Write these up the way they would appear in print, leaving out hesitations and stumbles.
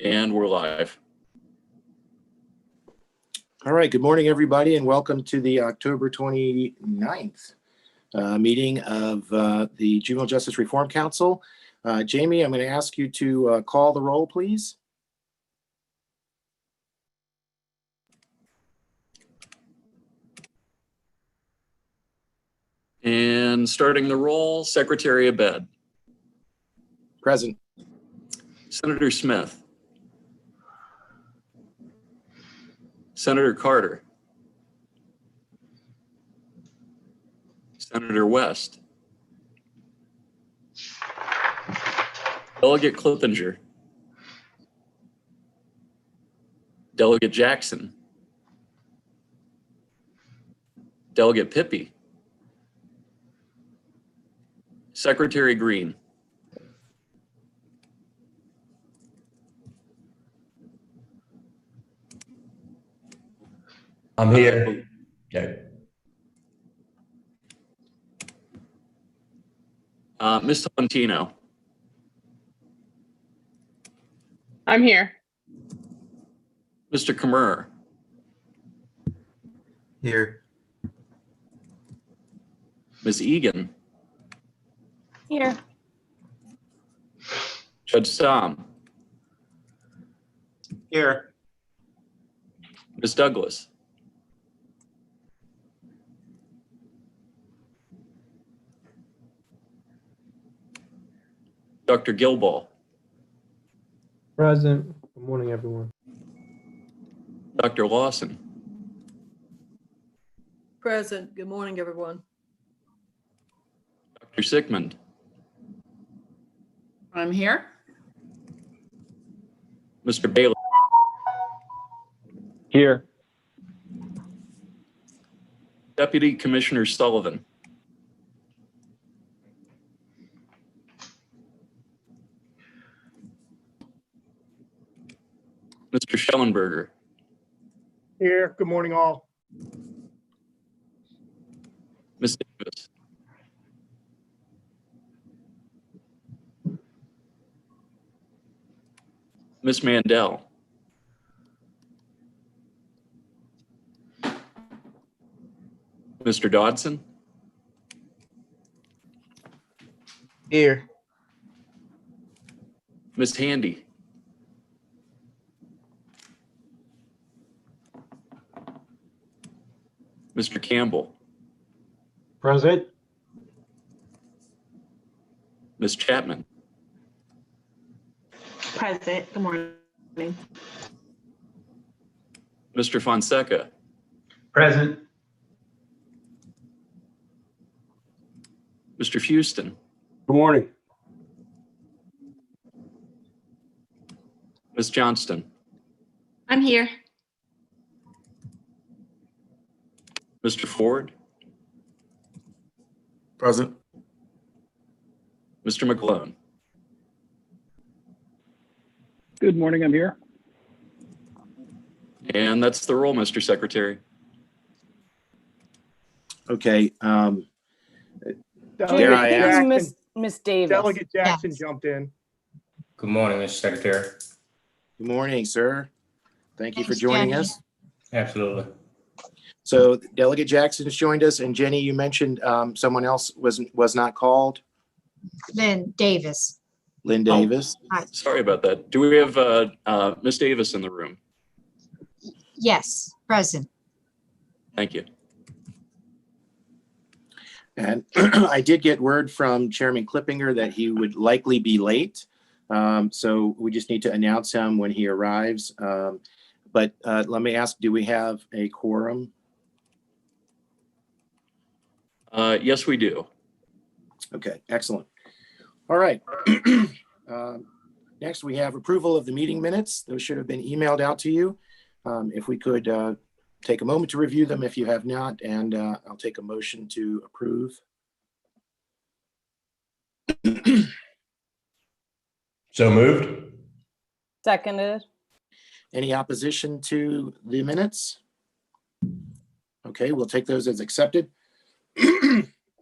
And we're live. All right, good morning, everybody, and welcome to the October 29th meeting of the Juvenile Justice Reform Council. Jamie, I'm going to ask you to call the roll, please. And starting the roll, Secretary Abed. Present. Senator Smith. Senator Carter. Senator West. Delegate Clippinger. Delegate Jackson. Delegate Pippy. Secretary Green. I'm here. Okay. Ms. Tolentino. I'm here. Mr. Kammer. Here. Ms. Egan. Here. Judge Stamm. Here. Ms. Douglas. Dr. Gilball. Present. Good morning, everyone. Dr. Lawson. Present. Good morning, everyone. Dr. Sigmund. I'm here. Mr. Bailey. Here. Deputy Commissioner Sullivan. Mr. Schellenberger. Here. Good morning, all. Ms. Davis. Ms. Mandel. Mr. Dodson. Here. Ms. Handy. Mr. Campbell. Present. Ms. Chapman. Present. Good morning. Mr. Fonseca. Present. Mr. Houston. Good morning. Ms. Johnston. I'm here. Mr. Ford. Present. Mr. McGlone. Good morning. I'm here. And that's the roll, Mr. Secretary. Okay. Delegate I ask- Jackson, Miss Davis. Delegate Jackson jumped in. Good morning, Mr. Secretary. Good morning, sir. Thank you for Thanks, joining Jenny. us. Absolutely. So Delegate Jackson has joined us, and Jenny, you mentioned someone else was not called. Lynn Davis. Lynn Davis. Sorry about that. Do we have Ms. Davis in the room? Yes, present. Thank you. And I did get word from Chairman Clippinger that he would likely be late. So we just need to announce him when he arrives. But let me ask, do we have a quorum? Yes, we do. Okay, excellent. All right. Next, we have approval of the meeting minutes. Those should have been emailed out to you. If we could take a moment to review them if you have not, and I'll take a motion to approve. So moved. Seconded. Any opposition to the minutes? Okay, we'll take those as accepted.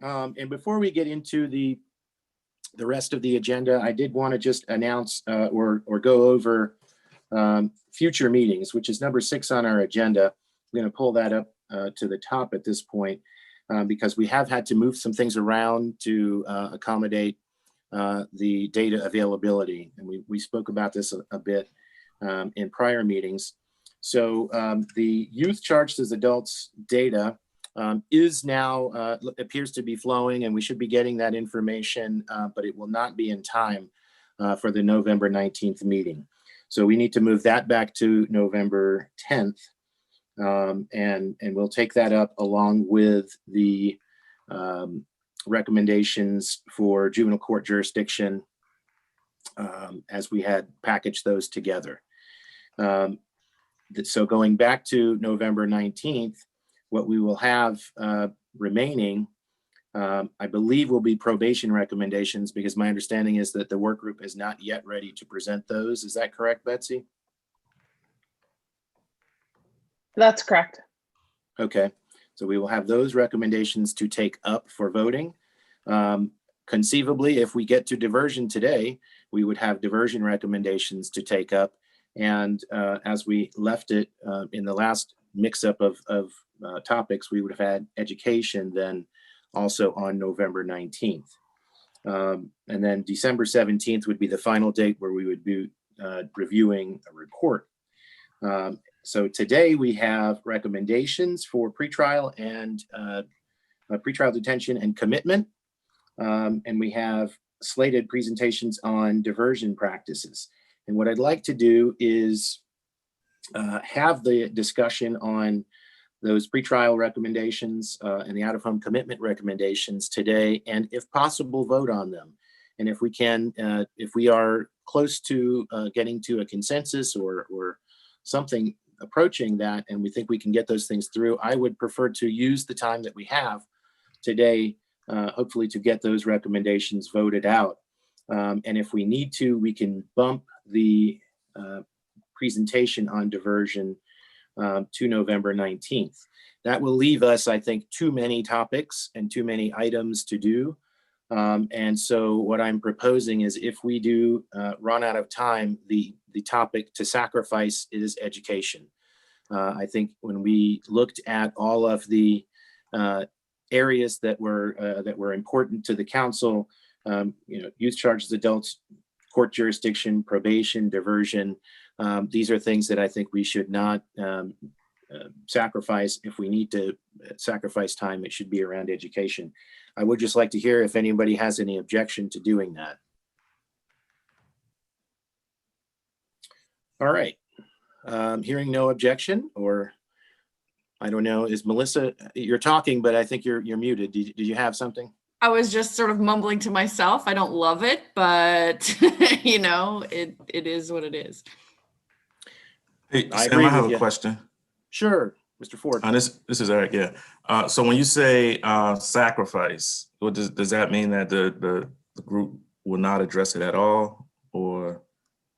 And before we get into the rest of the agenda, I did want to just announce or go over future meetings, which is number 6 on our agenda. I'm going to pull that up to the top at this point because we have had to move some things around to accommodate the data availability. And we spoke about this a bit in prior meetings. So the youth charged as adults data is now, appears to be flowing, and we should be getting that information, but it will not be in time for the November 19th meeting. So we need to move that back to November 10th. And we'll take that up along with the recommendations for juvenile court jurisdiction as we had packaged those together. So going back to November 19th, what we will have remaining, I believe, will be probation recommendations, because my understanding is that the work group is not yet ready to present those. Is that correct, Betsy? That's correct. Okay, so we will have those recommendations to take up for voting. Conceivably, if we get to diversion today, we would have diversion recommendations to take up. And as we left it in the last mix-up of topics, we would have had education then also on November 19th. And then December 17th would be the final date where we would be reviewing a report. So today we have recommendations for pretrial and pretrial detention and commitment. And we have slated presentations on diversion practices. And what I'd like to do is have the discussion on those pretrial recommendations and the out-of-home commitment recommendations today, and if possible, vote on them. And if we can, if we are close to getting to a consensus or something approaching that, and we think we can get those things through, I would prefer to use the time that we have today, hopefully, to get those recommendations voted out. And if we need to, we can bump the presentation on diversion to November 19th. That will leave us, I think, too many topics and too many items to do. And so what I'm proposing is, if we do run out of time, the topic to sacrifice is education. I think when we looked at all of the areas that were important to the council, youth charges, adults, court jurisdiction, probation, diversion, these are things that I think we should not sacrifice. If we need to sacrifice time, it should be around education. I would just like to hear if anybody has any objection to doing that. All right, hearing no objection, or I don't know, is Melissa, you're talking, but I think you're muted. Did you have something? I was just sort of mumbling to myself. I don't love it, but you know, it is what it is. Hey, I Sam, agree I have with a you. question. Sure, Mr. Ford. This is Eric. Yeah. So when you say sacrifice, what does that mean that the group will not address it at all, or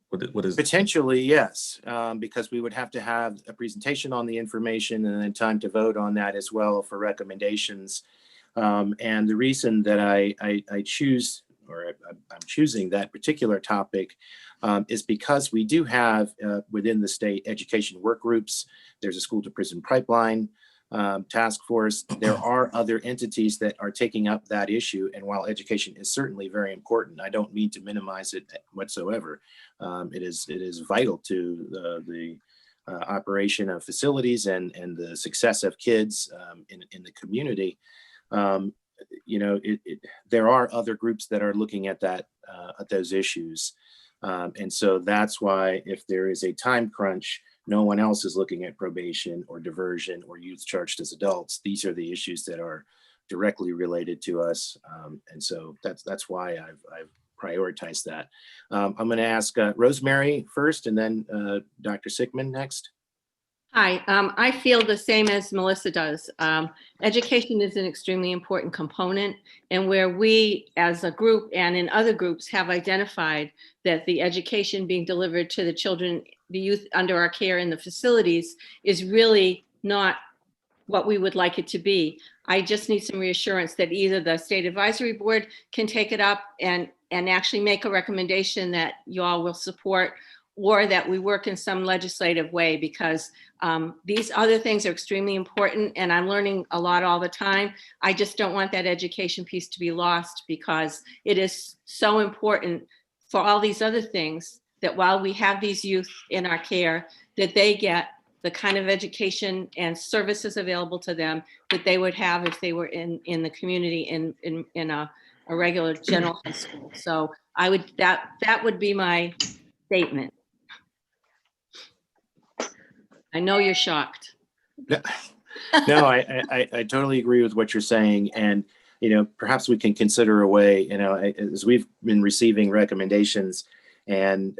what is? Potentially, yes, because we would have to have a presentation on the information and then time to vote on that as well for recommendations. And the reason that I choose, or I'm choosing that particular topic is because we do have within the state education work groups. There's a school to prison pipeline task force. There are other entities that are taking up that issue. And while education is certainly very important, I don't mean to minimize it whatsoever. It is vital to the operation of facilities and the success of kids in the community. There are other groups that are looking at that, at those issues. And so that's why, if there is a time crunch, no one else is looking at probation or diversion or youth charged as adults. These are the issues that are directly related to us. And so that's why I've prioritized that. I'm going to ask Rosemary first, and then Dr. Sickman next. Hi, I feel the same as Melissa does. Education is an extremely important component, and where we as a group and in other groups have identified that the education being delivered to the children, the youth under our care in the facilities is really not what we would like it to be. I just need some reassurance that either the State Advisory Board can take it up and actually make a recommendation that you all will support, or that we work in some legislative way, because these other things are extremely important, and I'm learning a lot all the time. I just don't want that education piece to be lost, because it is so important for all these other things, that while we have these youth in our care, that they get the kind of education and services available to them that they would have if they were in the community in a regular general high school. So I would, that would be my statement. I know you're shocked. No, I totally agree with what you're saying. And, perhaps we can consider a way, as we've been receiving recommendations and,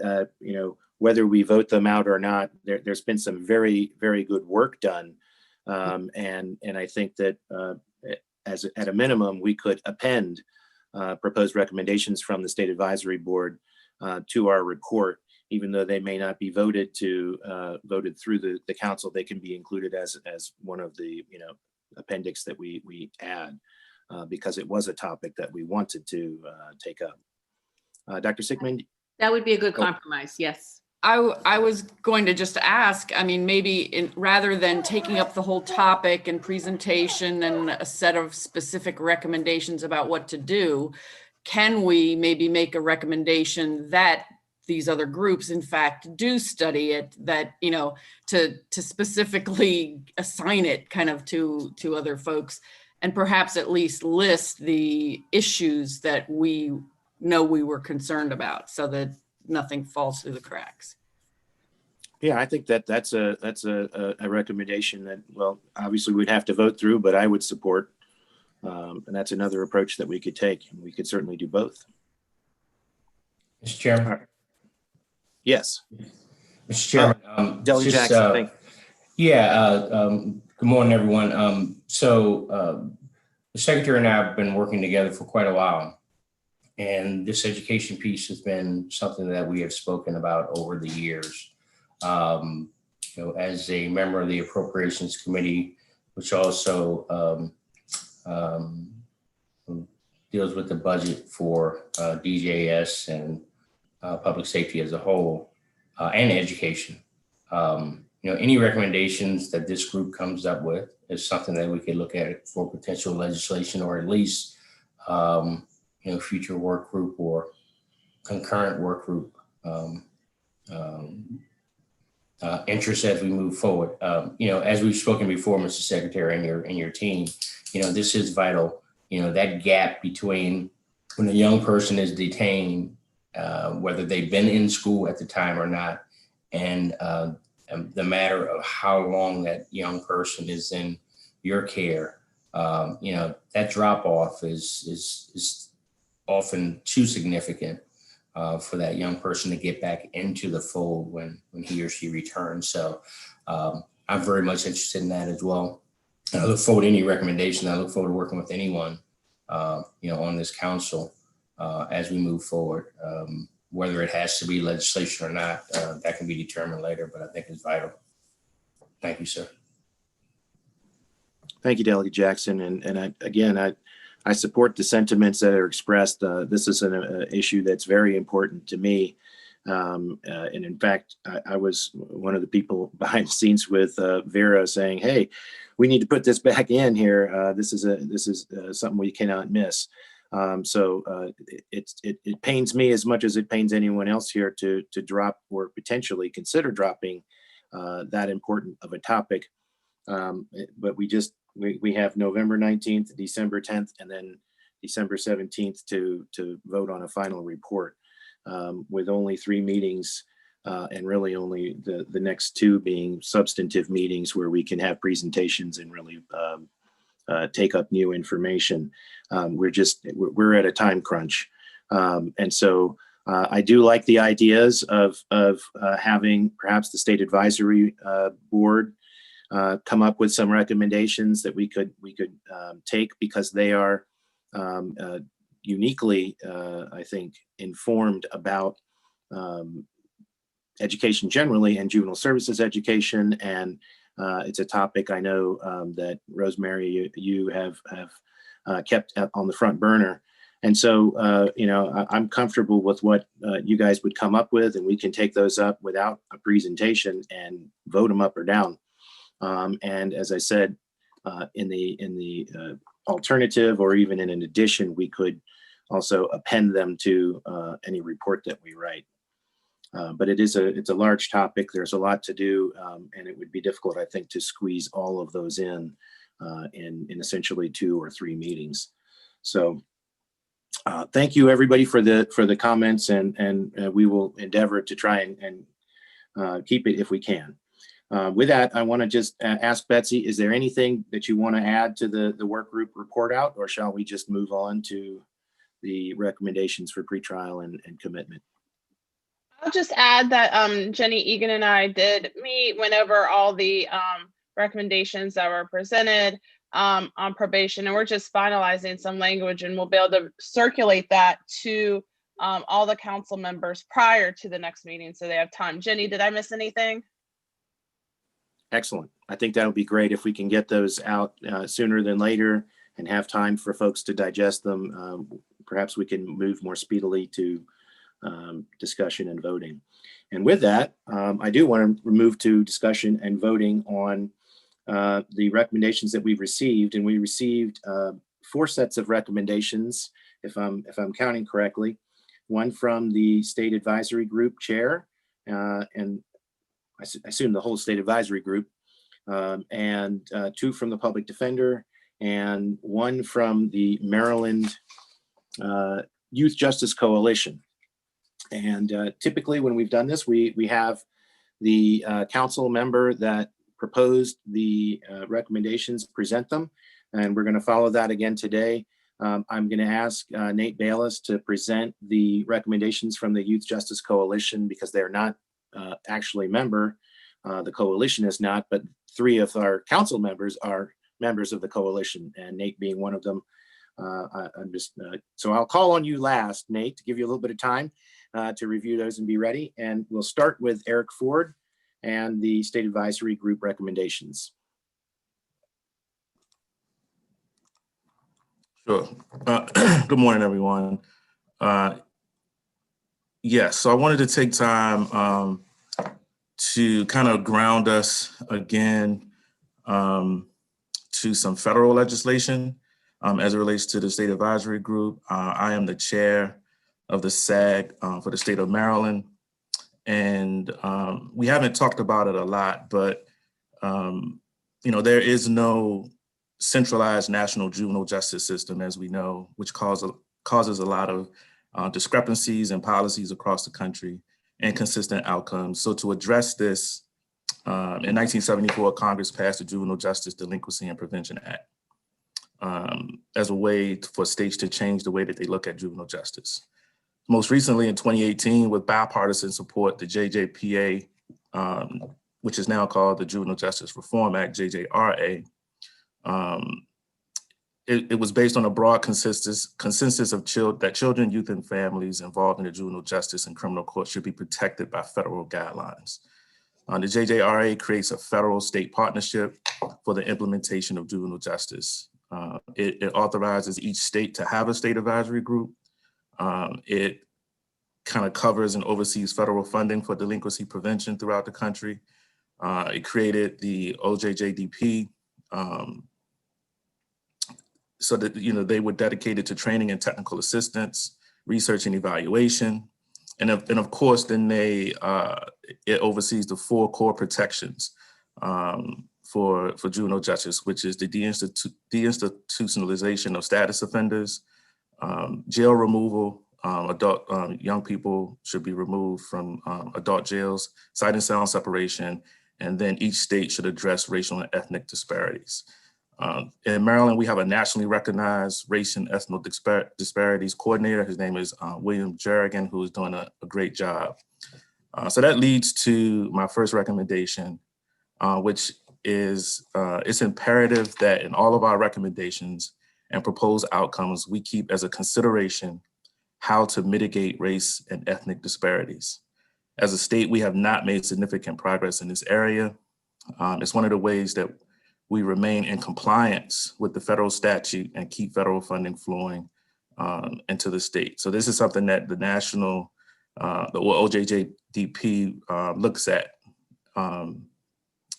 whether we vote them out or not, there's been some very, very good work done. And I think that at a minimum, we could append proposed recommendations from the State Advisory Board to our report. Even though they may not be voted through the council, they can be included as one of the appendix that we add because it was a topic that we wanted to take up. Dr. Sigmund? That would be a good compromise, yes. I was going to just ask, I mean, maybe rather than taking up the whole topic and presentation and a set of specific recommendations about what to do, can we maybe make a recommendation that these other groups in fact do study it, that to specifically assign it kind of to other folks, and perhaps at least list the issues that we know we were concerned about, so that nothing falls through the cracks. Yeah, I think that's a recommendation that, well, obviously we'd have to vote through, but I would support, and that's another approach that we could take. We could certainly do both. Mr. Chairman. Yes. Mr. Chairman. Delegate Jackson, thank you. Yeah, good morning, everyone. So the Secretary and I have been working together for quite a while. And this education piece has been something that we have spoken about over the years. As a member of the Appropriations Committee, which also deals with the budget for DJS and public safety as a whole, and education. Any recommendations that this group comes up with is something that we could look at for potential legislation, or at least future work group or concurrent work group interest as we move forward. As we've spoken before, Mr. Secretary, and your team, this is vital. That gap between when a young person is detained, whether they've been in school at the time or not, and the matter of how long that young person is in your care, that drop off is often too significant for that young person to get back into the fold when he or she returns. So I'm very much interested in that as well. And I look forward to any recommendation. I look forward to working with anyone, on this council as we move forward. Whether it has to be legislation or not, that can be determined later, but I think it's vital. Thank you, sir. Thank you, Delegate Jackson. And I support the sentiments that are expressed. This is an issue that's very important to me. And in fact, I was one of the people behind the scenes with Vera saying, "Hey, we need to put this back in here. This is something we cannot miss." So it pains me as much as it pains anyone else here to drop or potentially consider dropping that important of a topic. But we have November 19th, December 10th, and then December 17th to vote on a final report, with only 3 meetings and really only the next 2 being substantive meetings where we can have presentations and really take up new information. We're at a time crunch. And so I do like the ideas of having perhaps the State Advisory Board come up with some recommendations that we could take, because they are uniquely, I think, informed about education generally and juvenile services education. And it's a topic I know that Rosemary, you have kept on the front burner. And so, you know, I'm comfortable with what you guys would come up with, and we can take those up without a presentation and vote them up or down. And as I said, in the alternative, or even in an addition, we could also append them to any report that we write. But it's a large topic. There's a lot to do, and it would be difficult, I think, to squeeze all of those in essentially 2 or 3 meetings. So thank you, everybody, for the comments, and we will endeavor to try and keep it if we can. With that, I want to just ask Betsy, is there anything that you want to add to the work group report out, or shall we just move on to the recommendations for pretrial and commitment? I'll just add that Jenny Egan and I did meet, went over all the recommendations that were presented on probation, and we're just finalizing some language, and we'll be able to circulate that to all the council members prior to the next meeting, so they have time. Jenny, did I miss anything? Excellent. I think that would be great if we can get those out sooner than later and have time for folks to digest them. Perhaps we can move more speedily to discussion and voting. And with that, I do want to move to discussion and voting on the recommendations that we've received. And we received 4 sets of recommendations, if I'm counting correctly. One from the State Advisory Group chair, and I assume the whole State Advisory Group, and 2 from the Public Defender, and 1 from the Maryland Youth Justice Coalition. And typically when we've done this, we have the council member that proposed the recommendations present them, and we're going to follow that again today. I'm going to ask Nate Bayless to present the recommendations from the Youth Justice Coalition, because they're not actually a member. The coalition is not, but 3 of our council members are members of the coalition, and Nate being one of them. So I'll call on you last, Nate, to give you a little bit of time to review those and be ready. And we'll start with Eric Ford and the State Advisory Group recommendations. Sure. Good morning, everyone. Yes, so I wanted to take time to kind of ground us again to some federal legislation as it relates to the State Advisory Group. I am the chair of the SAG for the state of Maryland. And we haven't talked about it a lot, but you know, there is no centralized national juvenile justice system, as we know, which causes a lot of discrepancies and policies across the country and consistent outcomes. So to address this, in 1974, Congress passed the Juvenile Justice Delinquency and Prevention Act as a way for states to change the way that they look at juvenile justice. Most recently in 2018, with bipartisan support, the JJPA, which is now called the Juvenile Justice Reform Act, JJRA, it was based on a broad consensus of that children, youth, and families involved in the juvenile justice and criminal court should be protected by federal guidelines. The JJRA creates a federal-state partnership for the implementation of juvenile justice. It authorizes each state to have a state advisory group. It kind of covers and oversees federal funding for delinquency prevention throughout the country. It created the OJJDP so that, you know, they were dedicated to training and technical assistance, research and evaluation. And of course, then it oversees the 4 core protections for juvenile justice, which is the deinstitutionalization of status offenders, jail removal. Young people should be removed from adult jails, sight and sound separation, and then each state should address racial and ethnic disparities. In Maryland, we have a nationally recognized race and ethnic disparities coordinator. His name is William Jerrigan, who is doing a great job. So that leads to my first recommendation, which is it's imperative that in all of our recommendations and proposed outcomes, we keep as a consideration how to mitigate race and ethnic disparities. As a state, we have not made significant progress in this area. It's one of the ways that we remain in compliance with the federal statute and keep federal funding flowing into the state. So this is something that the national, the OJJDP looks at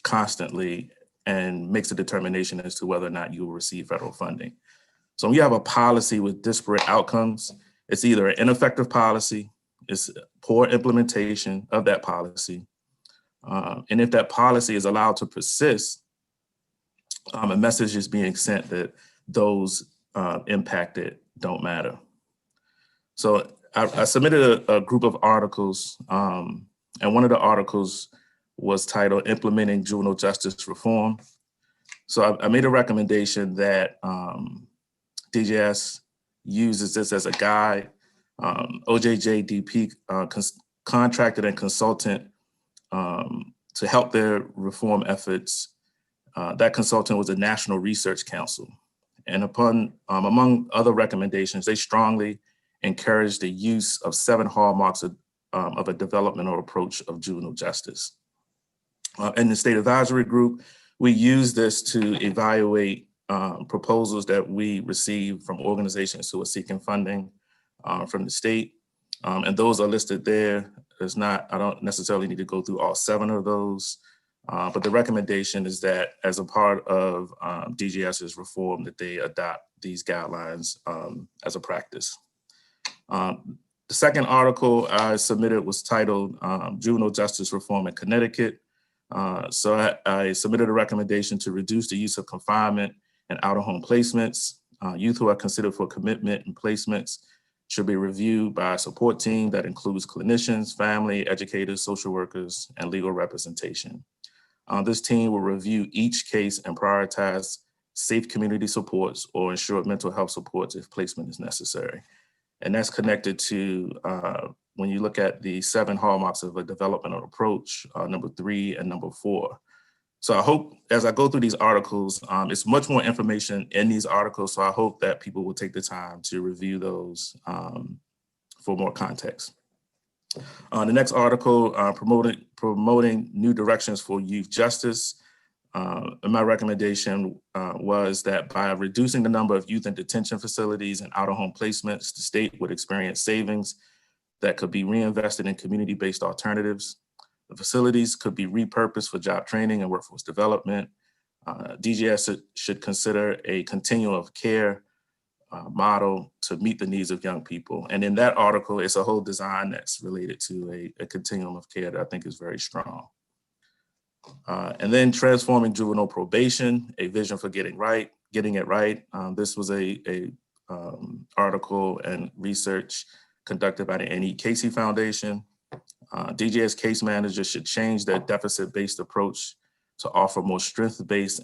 constantly and makes a determination as to whether or not you will receive federal funding. So when you have a policy with disparate outcomes, it's either an ineffective policy, it's poor implementation of that policy. And if that policy is allowed to persist, a message is being sent that those impacted don't matter. So I submitted a group of articles, and one of the articles was titled Implementing Juvenile Justice Reform. So I made a recommendation that DJS uses this as a guide. OJJDP contracted and consultant to help their reform efforts. That consultant was the National Research Council. And among other recommendations, they strongly encouraged the use of 7 hallmarks of a developmental approach of juvenile justice. In the State Advisory Group, we use this to evaluate proposals that we receive from organizations who are seeking funding from the state. And those are listed there. I don't necessarily need to go through all 7 of those, but the recommendation is that as a part of DGS's reform, that they adopt these guidelines as a practice. The second article I submitted was titled Juvenile Justice Reform in Connecticut. So I submitted a recommendation to reduce the use of confinement and out-of-home placements. Youth who are considered for commitment and placements should be reviewed by a support team that includes clinicians, family, educators, social workers, and legal representation. This team will review each case and prioritize safe community supports or ensure mental health supports if placement is necessary. And that's connected to when you look at the 7 hallmarks of a developmental approach, number 3 and number 4. So I hope as I go through these articles, it's much more information in these articles. So I hope that people will take the time to review those for more context. The next article, promoting new directions for youth justice. My recommendation was that by reducing the number of youth in detention facilities and out-of-home placements, the state would experience savings that could be reinvested in community-based alternatives. The facilities could be repurposed for job training and workforce development. DGS should consider a continuum of care model to meet the needs of young people. And in that article, it's a whole design that's related to a continuum of care that I think is very strong. And then transforming juvenile probation, a vision for getting it right. This was a article and research conducted by the N.E. Casey Foundation. DGS case managers should change their deficit-based approach to offer more strength-based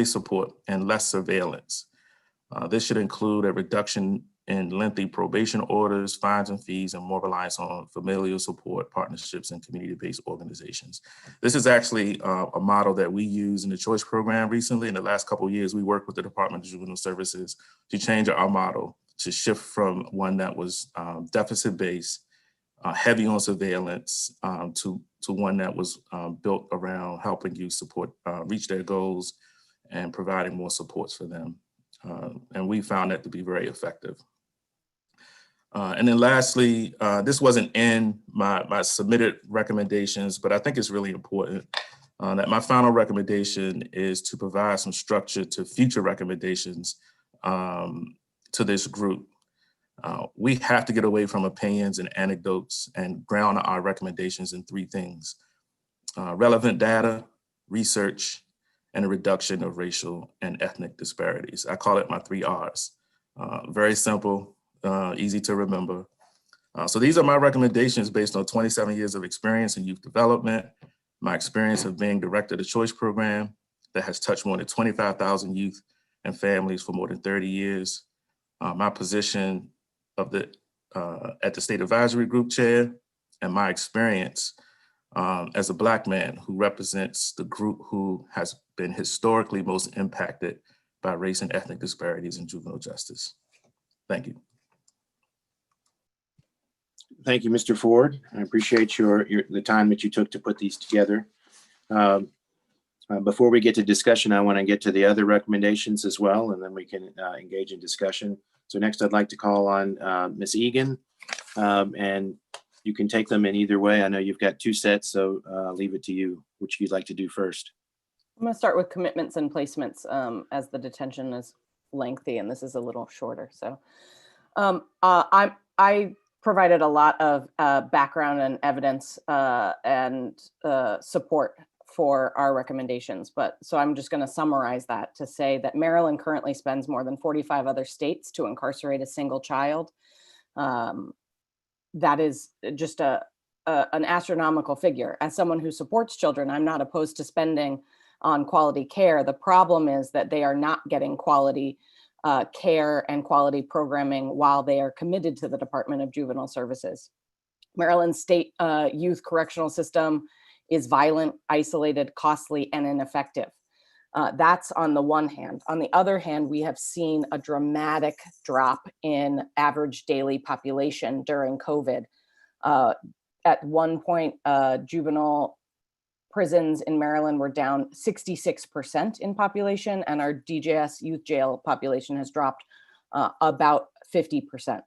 support and less surveillance. This should include a reduction in lengthy probation orders, fines and fees, and more reliance on familial support, partnerships, and community-based organizations. This is actually a model that we use in the Choice Program recently. In the last couple of years, we worked with the Department of Juvenile Services to change our model to shift from one that was deficit-based, heavy on surveillance, to one that was built around helping youth support reach their goals and providing more supports for them. And we found that to be very effective. And then lastly, this wasn't in my submitted recommendations, but I think it's really important that my final recommendation is to provide some structure to future recommendations to this group. We have to get away from opinions and anecdotes and ground our recommendations in 3 things: relevant data, research, and a reduction of racial and ethnic disparities. I call it my 3 R's. Very simple, easy to remember. So these are my recommendations based on 27 years of experience in youth development, my experience of being director of the Choice Program that has touched more than 25,000 youth and families for more than 30 years, my position of at the State Advisory Group chair, and my experience as a Black man who represents the group who has been historically most impacted by race and ethnic disparities in juvenile justice. Thank you. Thank you, Mr. Ford. I appreciate the time that you took to put these together. Before we get to discussion, I want to get to the other recommendations as well, and then we can engage in discussion. So next, I'd like to call on Ms. Egan, and you can take them in either way. I know you've got 2 sets, so I'll leave it to you, which you'd like to do first. I'm going to start with commitments and placements as the detention is lengthy and this is a little shorter. So I provided a lot of background and evidence and support for our recommendations. So I'm just going to summarize that to say that Maryland currently spends more than 45 other states to incarcerate a single child. That is just an astronomical figure. As someone who supports children, I'm not opposed to spending on quality care. The problem is that they are not getting quality care and quality programming while they are committed to the Department of Juvenile Services. Maryland's state youth correctional system is violent, isolated, costly, and ineffective. That's on the one hand. On the other hand, we have seen a dramatic drop in average daily population during COVID. At one point, juvenile prisons in Maryland were down 66% in population, and our DJS youth jail population has dropped about 50%.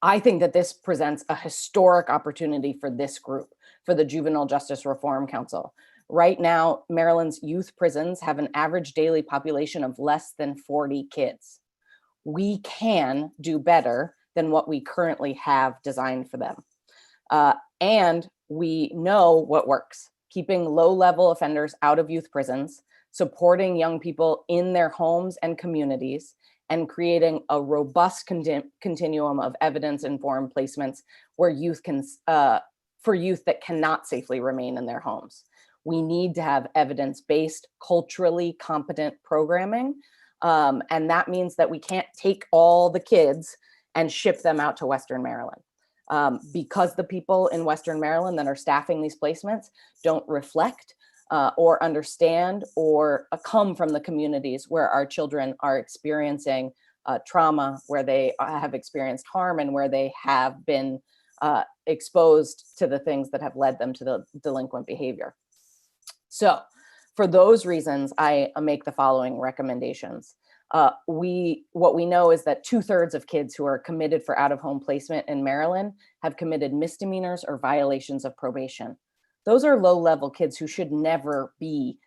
I think that this presents a historic opportunity for this group, for the Juvenile Justice Reform Council. Right now, Maryland's youth prisons have an average daily population of less than 40 kids. We can do better than what we currently have designed for them. And we know what works: keeping low-level offenders out of youth prisons, supporting young people in their homes and communities, and creating a robust continuum of evidence-informed placements where youth can, for youth that cannot safely remain in their homes. We need to have evidence-based, culturally competent programming. And that means that we can't take all the kids and ship them out to Western Maryland. Because the people in Western Maryland that are staffing these placements don't reflect or understand or come from the communities where our children are experiencing trauma, where they have experienced harm, and where they have been exposed to the things that have led them to the delinquent behavior. So for those reasons, I make the following recommendations. What we know is that 2/3 of kids who are committed for out-of-home placement in Maryland have committed misdemeanors or violations of probation. Those are low-level kids who should never be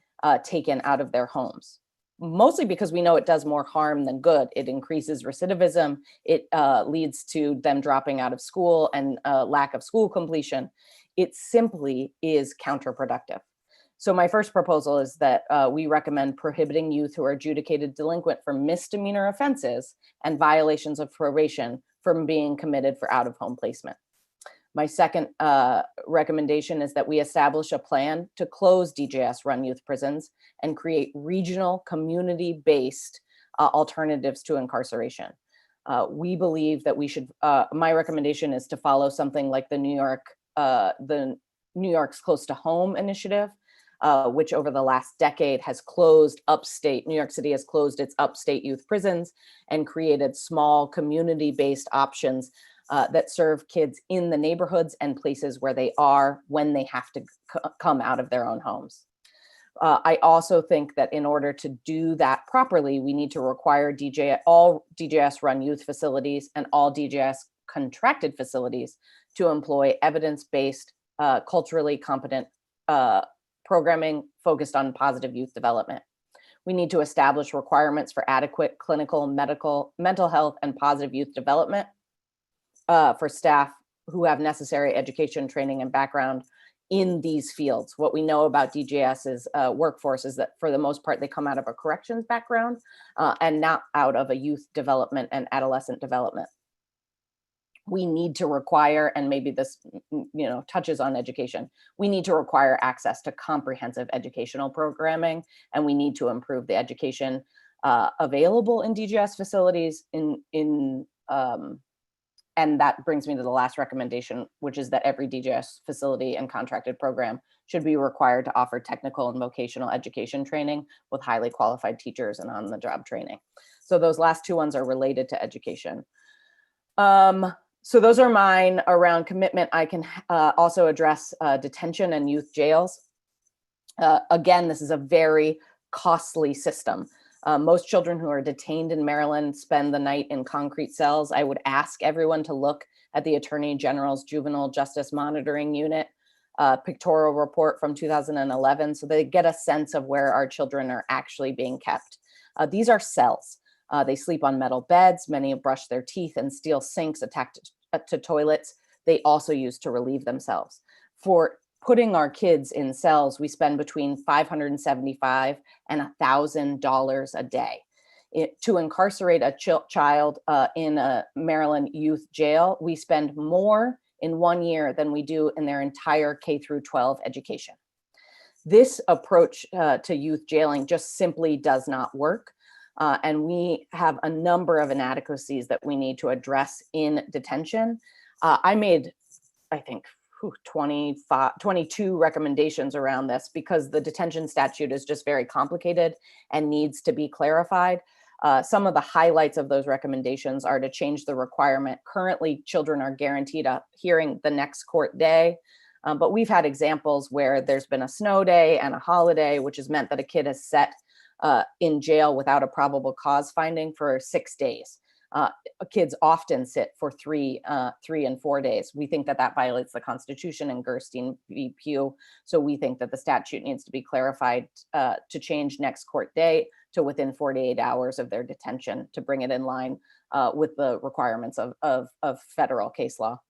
taken out of their homes, mostly because we know it does more harm than good. It increases recidivism. It leads to them dropping out of school and lack of school completion. It simply is counterproductive. So my first proposal is that we recommend prohibiting youth who are adjudicated delinquent for misdemeanor offenses and violations of probation from being committed for out-of-home placement. My second recommendation is that we establish a plan to close DJS-run youth prisons and create regional, community-based alternatives to incarceration. We believe that we should, my recommendation is to follow something like the New York's Close to Home initiative, which over the last decade has closed upstate. New York City has closed its upstate youth prisons and created small community-based options that serve kids in the neighborhoods and places where they are when they have to come out of their own homes. I also think that in order to do that properly, we need to require all DJS-run youth facilities and all DJS contracted facilities to employ evidence-based, culturally competent programming focused on positive youth development. We need to establish requirements for adequate clinical, medical, mental health, and positive youth development for staff who have necessary education, training, and background in these fields. What we know about DJS's workforce is that for the most part, they come out of a corrections background and not out of a youth development and adolescent development. We need to require, and maybe this touches on education, we need to require access to comprehensive educational programming, and we need to improve the education available in DGS facilities and that brings me to the last recommendation, which is that every DGS facility and contracted program should be required to offer technical and vocational education training with highly qualified teachers and on-the-job training. So those last 2 ones are related to education. So those are mine around commitment. I can also address detention and youth jails. Again, this is a very costly system. Most children who are detained in Maryland spend the night in concrete cells. I would ask everyone to look at the Attorney General's Juvenile Justice Monitoring Unit pictorial report from 2011, so they get a sense of where our children are actually being kept. These are cells. They sleep on metal beds. Many have brushed their teeth and steel sinks attached to toilets they also use to relieve themselves. For putting our kids in cells, we spend between $575 and $1,000 a day. To incarcerate a child in a Maryland youth jail, we spend more in 1 year than we do in their entire K through 12 education. This approach to youth jailing just simply does not work. And we have a number of inadequacies that we need to address in detention. I made, I think, 22 recommendations around this because the detention statute is just very complicated and needs to be clarified. Some of the highlights of those recommendations are to change the requirement. Currently, children are guaranteed a hearing the next court day, but we've had examples where there's been a snow day and a holiday, which has meant that a kid has sat in jail without a probable cause finding for 6 days. Kids often sit for 3 and 4 days. We think that that violates the Constitution and Gerstein v. Pugh. So we think that the statute needs to be clarified to change next court day to within 48 hours of their detention to bring it in line with the requirements of federal case law.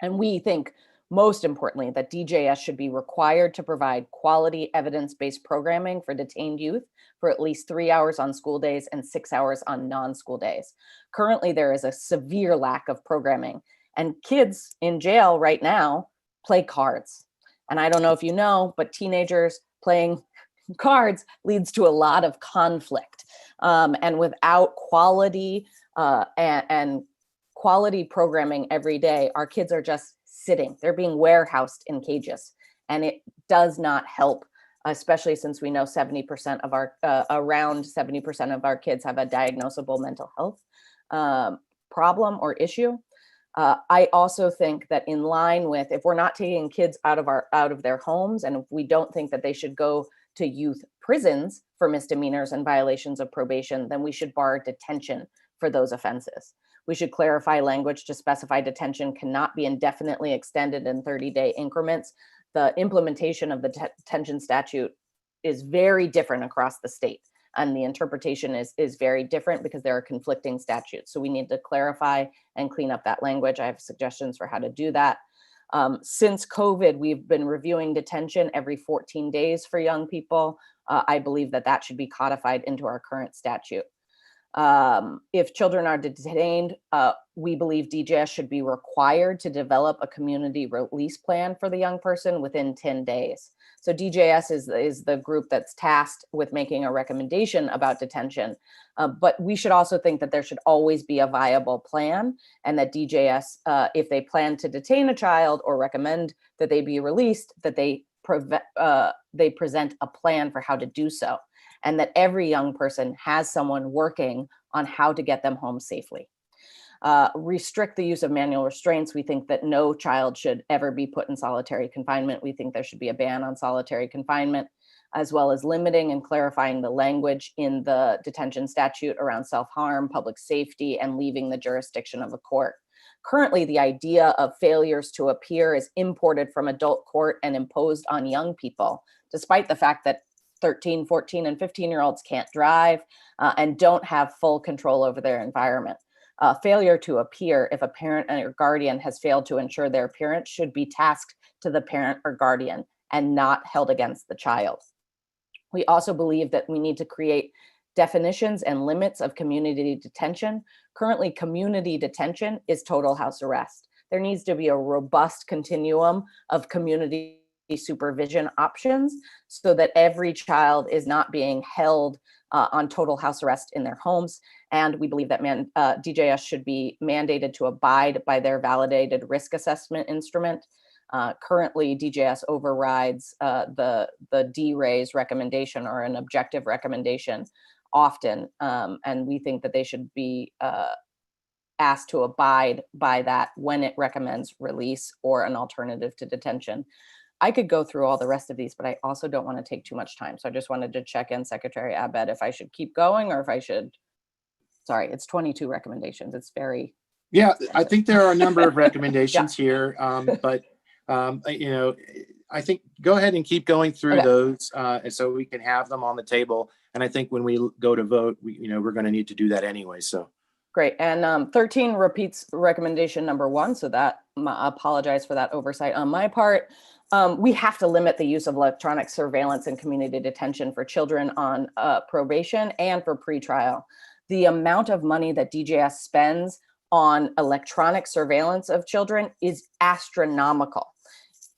And we think, most importantly, that DJS should be required to provide quality evidence-based programming for detained youth for at least 3 hours on school days and 6 hours on non-school days. Currently, there is a severe lack of programming, and kids in jail right now play cards. And I don't know if you know, but teenagers playing cards leads to a lot of conflict. And without quality and quality programming every day, our kids are just sitting. They're being warehoused in cages, and it does not help, especially since we know 70% of our, around 70% of our kids have a diagnosable mental health problem or issue. I also think that in line with, if we're not taking kids out of their homes, and if we don't think that they should go to youth prisons for misdemeanors and violations of probation, then we should bar detention for those offenses. We should clarify language to specify detention cannot be indefinitely extended in 30-day increments. The implementation of the detention statute is very different across the state, and the interpretation is very different because there are conflicting statutes. So we need to clarify and clean up that language. I have suggestions for how to do that. Since COVID, we've been reviewing detention every 14 days for young people. I believe that that should be codified into our current statute. If children are detained, we believe DJS should be required to develop a community release plan for the young person within 10 days. So DJS is the group that's tasked with making a recommendation about detention. But we should also think that there should always be a viable plan, and that DJS, if they plan to detain a child or recommend that they be released, that they present a plan for how to do so, and that every young person has someone working on how to get them home safely. Restrict the use of manual restraints. We think that no child should ever be put in solitary confinement. We think there should be a ban on solitary confinement, as well as limiting and clarifying the language in the detention statute around self-harm, public safety, and leaving the jurisdiction of a court. Currently, the idea of failures to appear is imported from adult court and imposed on young people, despite the fact that 13, 14, and 15-year-olds can't drive and don't have full control over their environment. Failure to appear, if a parent or guardian has failed to ensure their appearance, should be tasked to the parent or guardian and not held against the child. We also believe that we need to create definitions and limits of community detention. Currently, community detention is total house arrest. There needs to be a robust continuum of community supervision options so that every child is not being held on total house arrest in their homes. And we believe that DJS should be mandated to abide by their validated risk assessment instrument. Currently, DJS overrides the D-RAIS recommendation, or an objective recommendation, often. And we think that they should be asked to abide by that when it recommends release or an alternative to detention. I could go through all the rest of these, but I also don't want to take too much time. So I just wanted to check in, Secretary Abed, if I should keep going or if I should, sorry, it's 22 recommendations. It's very. Yeah, I think there are a number of recommendations here, but you know, I think go ahead and keep going through Okay. those, and so we can have them on the table. And I think when we go to vote, we're going to need to do that anyway. So. Great. And 13 repeats recommendation number 1. So that, I apologize for that oversight on my part. We have to limit the use of electronic surveillance and community detention for children on probation and for pretrial. The amount of money that DJS spends on electronic surveillance of children is astronomical.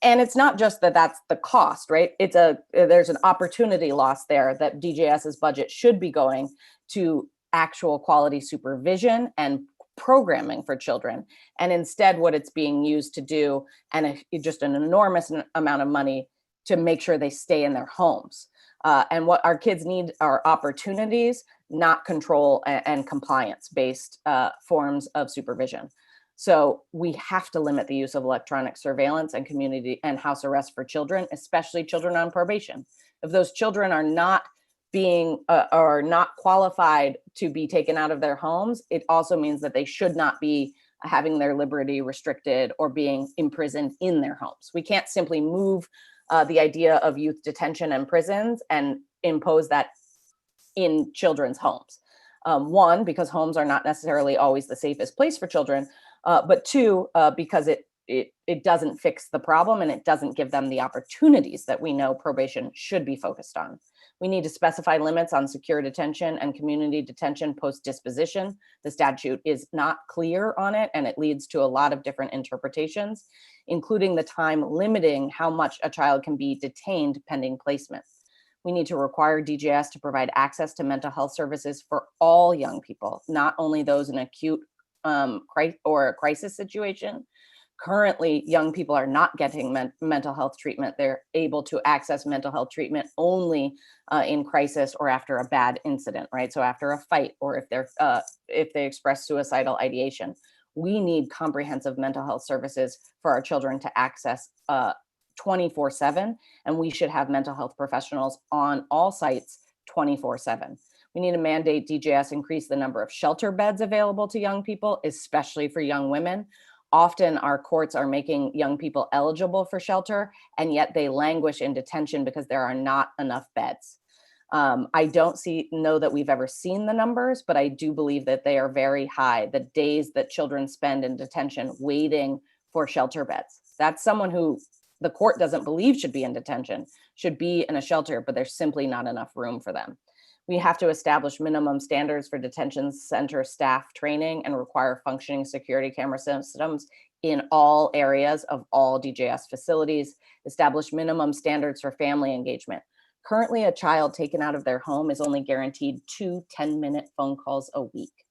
And it's not just that that's the cost, right? There's an opportunity loss there that DJS's budget should be going to actual quality supervision and programming for children. And instead what it's being used to do, and just an enormous amount of money to make sure they stay in their homes. And what our kids need are opportunities, not control and compliance-based forms of supervision. So we have to limit the use of electronic surveillance and community and house arrest for children, especially children on probation. If those children are not are not qualified to be taken out of their homes, it also means that they should not be having their liberty restricted or being imprisoned in their homes. We can't simply move the idea of youth detention and prisons and impose that in children's homes. One, because homes are not necessarily always the safest place for children, but two, because it doesn't fix the problem and it doesn't give them the opportunities that we know probation should be focused on. We need to specify limits on secure detention and community detention post-disposition. The statute is not clear on it, and it leads to a lot of different interpretations, including the time limiting how much a child can be detained pending placement. We need to require DJS to provide access to mental health services for all young people, not only those in acute or a crisis situation. Currently, young people are not getting mental health treatment. They're able to access mental health treatment only in crisis or after a bad incident, right? So after a fight, or if they express suicidal ideation. We need comprehensive mental health services for our children to access 24/7, and we should have mental health professionals on all sites 24/7. We need to mandate DJS increase the number of shelter beds available to young people, especially for young women. Often our courts are making young people eligible for shelter, and yet they languish in detention because there are not enough beds. I don't know that we've ever seen the numbers, but I do believe that they are very high. The days that children spend in detention waiting for shelter beds. That's someone who the court doesn't believe should be in detention, should be in a shelter, but there's simply not enough room for them. We have to establish minimum standards for detention center staff training and require functioning security camera systems in all areas of all DJS facilities. Establish minimum standards for family engagement. Currently, a child taken out of their home is only guaranteed 2 10-minute phone calls a week.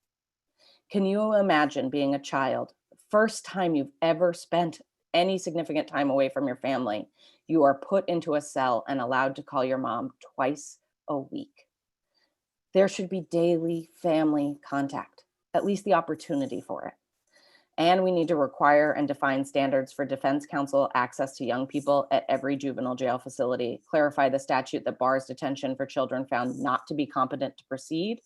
Can you imagine being a child, first time you've ever spent any significant time away from your family, you are put into a cell and allowed to call your mom twice a week? There should be daily family contact, at least the opportunity for it. And we need to require and define standards for defense counsel access to young people at every juvenile jail facility, clarify the statute that bars detention for children found not to be competent to proceed.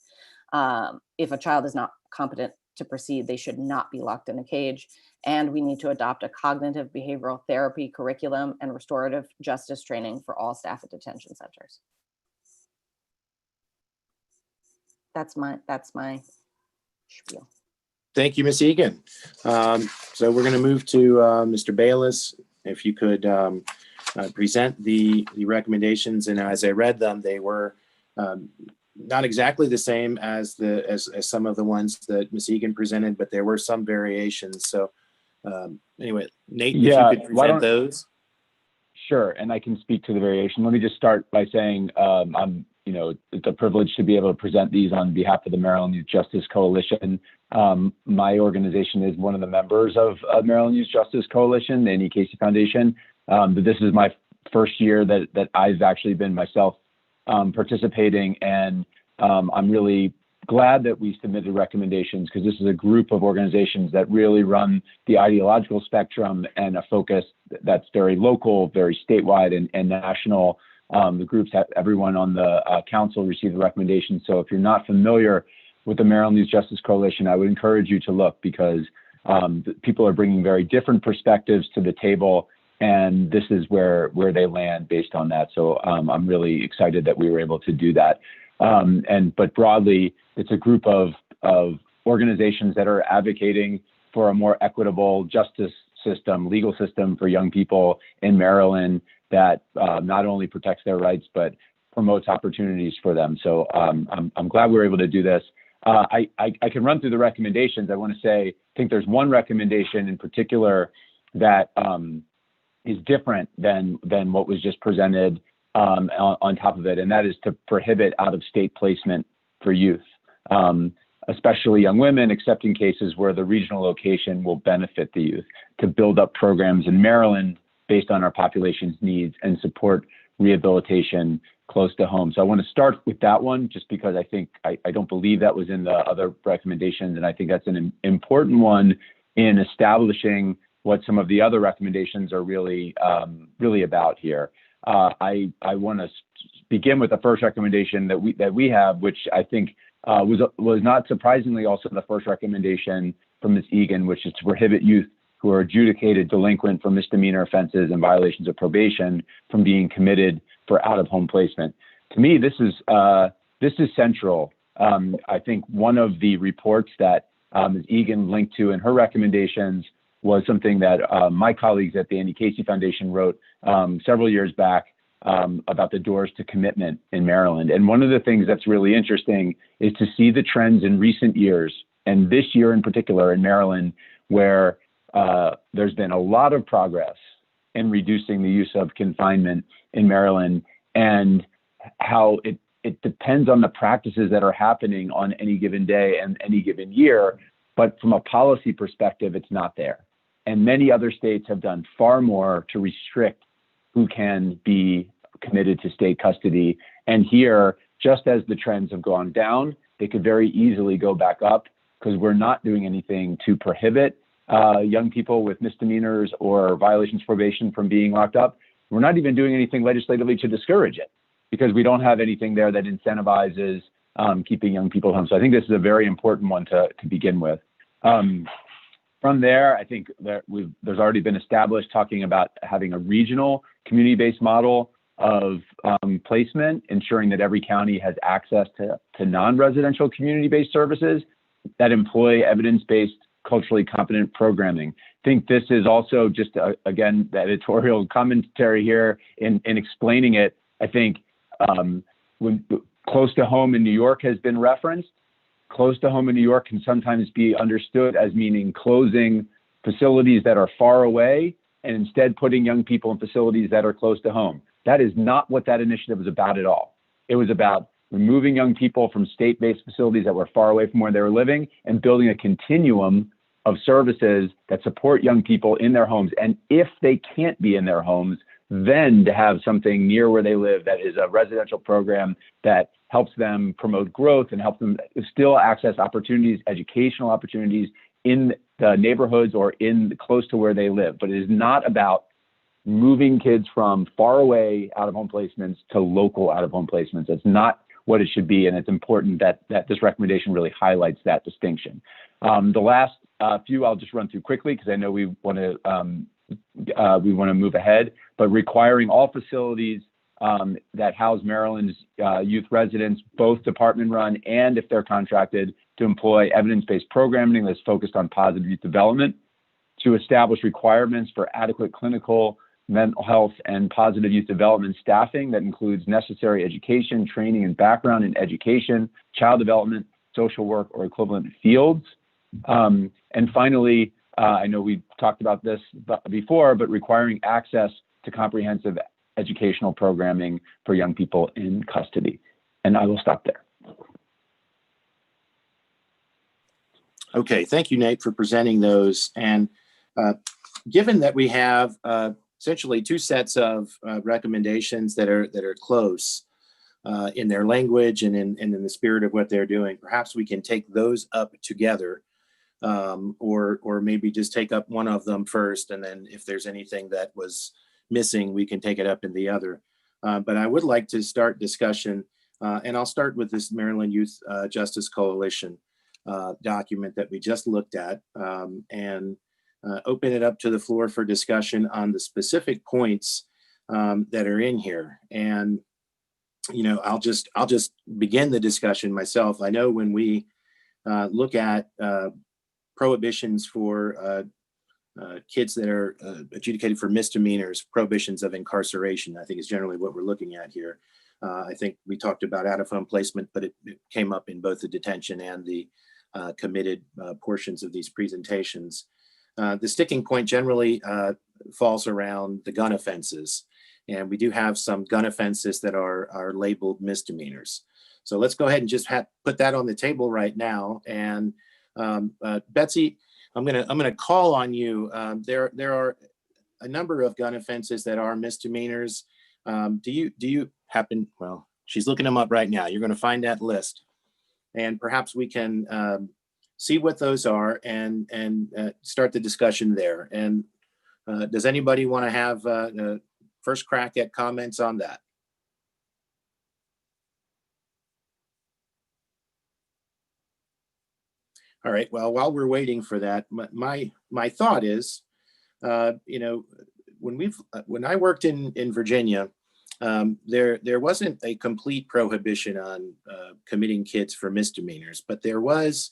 If a child is not competent to proceed, they should not be locked in a cage. And we need to adopt a cognitive behavioral therapy curriculum and restorative justice training for all staff at detention centers. That's my spiel. Thank you, Ms. Egan. So we're going to move to Mr. Bayless. If you could present the recommendations, and as I read them, they were not exactly the same as some of the ones that Ms. Egan presented, but there were some variations. So anyway, Nate, if you could present those. Sure, and I can speak to the variation. Let me just start by saying it's a privilege to be able to present these on behalf of the Maryland Youth Justice Coalition. My organization is one of the members of Maryland Youth Justice Coalition, the Annie Casey Foundation. But this is my first year that I've actually been myself participating, and I'm really glad that we submitted recommendations because this is a group of organizations that really run the ideological spectrum and a focus that's very local, very statewide and national. The groups have everyone on the council received the recommendations. So if you're not familiar with the Maryland Youth Justice Coalition, I would encourage you to look because people are bringing very different perspectives to the table, and this is where they land based on that. So I'm really excited that we were able to do that. But broadly, it's a group of organizations that are advocating for a more equitable justice system, legal system for young people in Maryland that not only protects their rights, but promotes opportunities for them. So I'm glad we were able to do this. I can run through the recommendations. I want to say, I think there's one recommendation in particular that is different than what was just presented on top of it, and that is to prohibit out-of-state placement for youth, especially young women, except in cases where the regional location will benefit the youth, to build up programs in Maryland based on our population's needs and support rehabilitation close to home. So I want to start with that one just because I don't believe that was in the other recommendations, and I think that's an important one in establishing what some of the other recommendations are really about here. I want to begin with the first recommendation that we have, which I think was not surprisingly also the first recommendation from Ms. Egan, which is to prohibit youth who are adjudicated delinquent for misdemeanor offenses and violations of probation from being committed for out-of-home placement. To me, this is central. I think one of the reports that Ms. Egan linked to in her recommendations was something that my colleagues at the Andy Casey Foundation wrote several years back about the doors to commitment in Maryland. And one of the things that's really interesting is to see the trends in recent years, and this year in particular in Maryland, where there's been a lot of progress in reducing the use of confinement in Maryland, and how it depends on the practices that are happening on any given day and any given year. But from a policy perspective, it's not there. And many other states have done far more to restrict who can be committed to state custody. And here, just as the trends have gone down, they could very easily go back up because we're not doing anything to prohibit young people with misdemeanors or violations of probation from being locked up. We're not even doing anything legislatively to discourage it because we don't have anything there that incentivizes keeping young people home. So I think this is a very important one to begin with. From there, I think that there's already been established talking about having a regional community-based model of placement, ensuring that every county has access to non-residential community-based services that employ evidence-based, culturally competent programming. I think this is also just, again, the editorial commentary here in explaining it. I think when close to home in New York has been referenced. Close to home in New York can sometimes be understood as meaning closing facilities that are far away and instead putting young people in facilities that are close to home. That is not what that initiative was about at all. It was about removing young people from state-based facilities that were far away from where they were living and building a continuum of services that support young people in their homes. And if they can't be in their homes, then to have something near where they live that is a residential program that helps them promote growth and help them still access opportunities, educational opportunities in the neighborhoods or close to where they live. But it is not about moving kids from far away out-of-home placements to local out-of-home placements. That's not what it should be, and it's important that this recommendation really highlights that distinction. The last few I'll just run through quickly because I know we want to move ahead, but requiring all facilities that house Maryland's youth residents, both department run and if they're contracted, to employ evidence-based programming that's focused on positive youth development, to establish requirements for adequate clinical, mental health, and positive youth development staffing that includes necessary education, training, and background in education, child development, social work, or equivalent fields. And finally, I know we talked about this before, but requiring access to comprehensive educational programming for young people in custody. And I will stop there. Okay, thank you, Nate, for presenting those. And given that we have essentially two sets of recommendations that are close, in their language and in the spirit of what they're doing. Perhaps we can take those up together, or maybe just take up one of them first, and then if there's anything that was missing, we can take it up in the other. But I would like to start discussion, and I'll start with this Maryland Youth Justice Coalition document that we just looked at, and open it up to the floor for discussion on the specific points that are in here. And I'll just begin the discussion myself. I know when we look at prohibitions for kids that are adjudicated for misdemeanors, prohibitions of incarceration, I think is generally what we're looking at here. I think we talked about out-of-home placement, but it came up in both the detention and the committed portions of these presentations. The sticking point generally falls around the gun offenses. And we do have some gun offenses that are labeled misdemeanors. So let's go ahead and just put that on the table right now. And Betsy, I'm gonna call on you. There are a number of gun offenses that are misdemeanors. Do you happen? Well, she's looking them up right now. You're going to find that list, and perhaps we can see what those are and start the discussion there. And does anybody want to have first crack at comments on that? All right, well, while we're waiting for that, my thought is, when I worked in Virginia, there wasn't a complete prohibition on committing kids for misdemeanors, but there was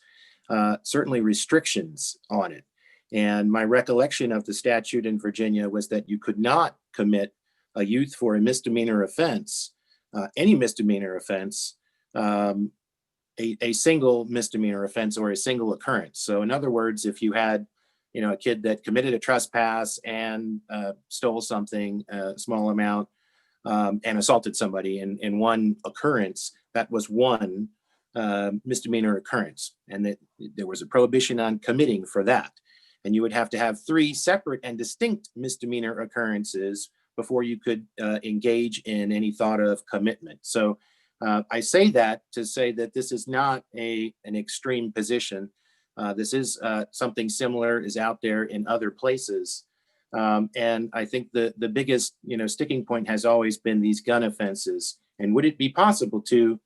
certainly restrictions on it. And my recollection of the statute in Virginia was that you could not commit a youth for a misdemeanor offense, any misdemeanor offense, a single misdemeanor offense or a single occurrence. So in other words, if you had, a kid that committed a trespass and stole something, a small amount, and assaulted somebody in one occurrence, that was one misdemeanor occurrence. And that there was a prohibition on committing for that. And you would have to have 3 separate and distinct misdemeanor occurrences before you could engage in any thought of commitment. So I say that to say that this is not an extreme position. This is something similar is out there in other places. And I think the biggest sticking point has always been these gun offenses. And would it be possible to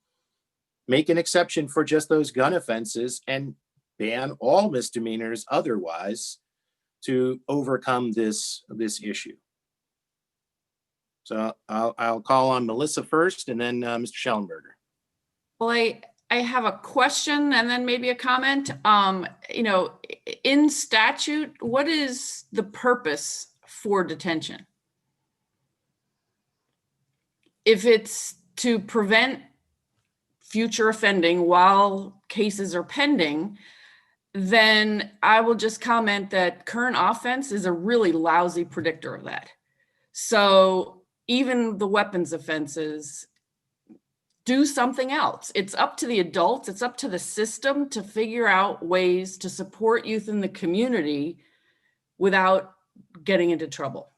make an exception for just those gun offenses and ban all misdemeanors otherwise to overcome this issue? So I'll call on Melissa first, and then Mr. Schellenberger. Well, I have a question and then maybe a comment. In statute, what is the purpose for detention? If it's to prevent future offending while cases are pending, then I will just comment that current offense is a really lousy predictor of that. So even the weapons offenses, do something else. It's up to the adults, it's up to the system to figure out ways to support youth in the community without getting into trouble.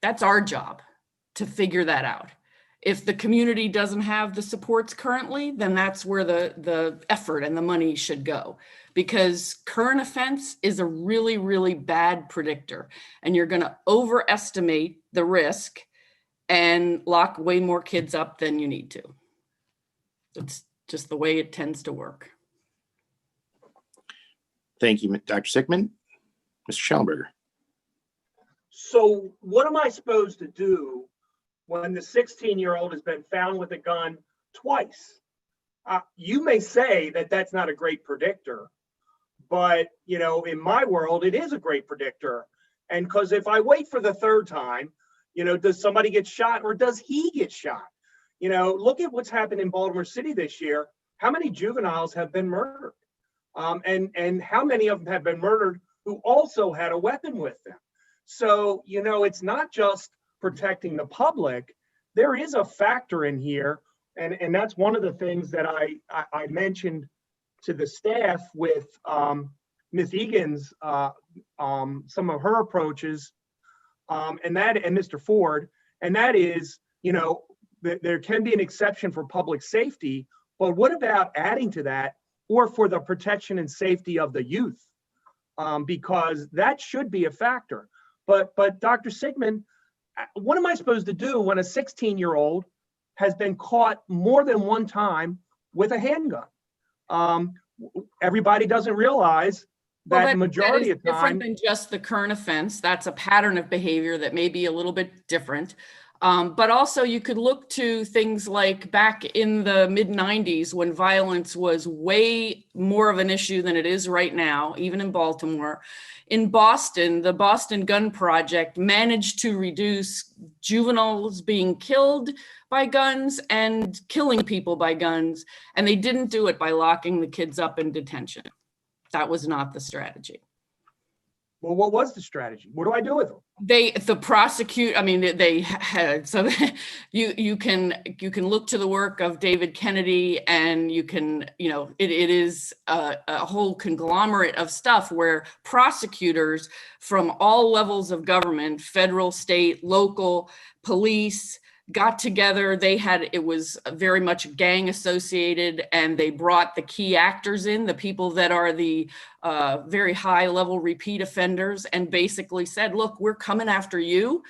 That's our job, to figure that out. If the community doesn't have the supports currently, then that's where the effort and the money should go. Because current offense is a really, really bad predictor. And you're going to overestimate the risk and lock way more kids up than you need to. It's just the way it tends to work. Thank you, Dr. Sickman. Mr. Schellenberger. So what am I supposed to do when the 16-year-old has been found with a gun twice? You may say that that's not a great predictor, but in my world, it is a great predictor. And because if I wait for the third time, does somebody get shot or does he get shot? Look at what's happened in Baltimore City this year. How many juveniles have been murdered? And how many of them have been murdered who also had a weapon with them? So, it's not just protecting the public. There is a factor in here. And that's one of the things that I mentioned to the staff with Ms. Egan's, some of her approaches, and Mr. Ford, and that is, there can be an exception for public safety, but what about adding to that, or for the protection and safety of the youth? Because that should be a factor. But Dr. Sigmund, what am I supposed to do when a 16-year-old has been caught more than one time with a handgun? Everybody doesn't realize that the majority of different time. than just the current offense. That's a pattern of behavior that may be a little bit different. But also you could look to things like back in the mid-90s when violence was way more of an issue than it is right now, even in Baltimore. In Boston, the Boston Gun Project managed to reduce juveniles being killed by guns and killing people by guns. And they didn't do it by locking the kids up in detention. That was not the strategy. Well, what was the strategy? What do I do with them? They had, so you can look to the work of David Kennedy, and you can, it is a whole conglomerate of stuff where prosecutors from all levels of government, federal, state, local, police, got together. It was very much gang associated, and they brought the key actors in, the people that are the very high level repeat offenders, and basically said, look, we're coming after you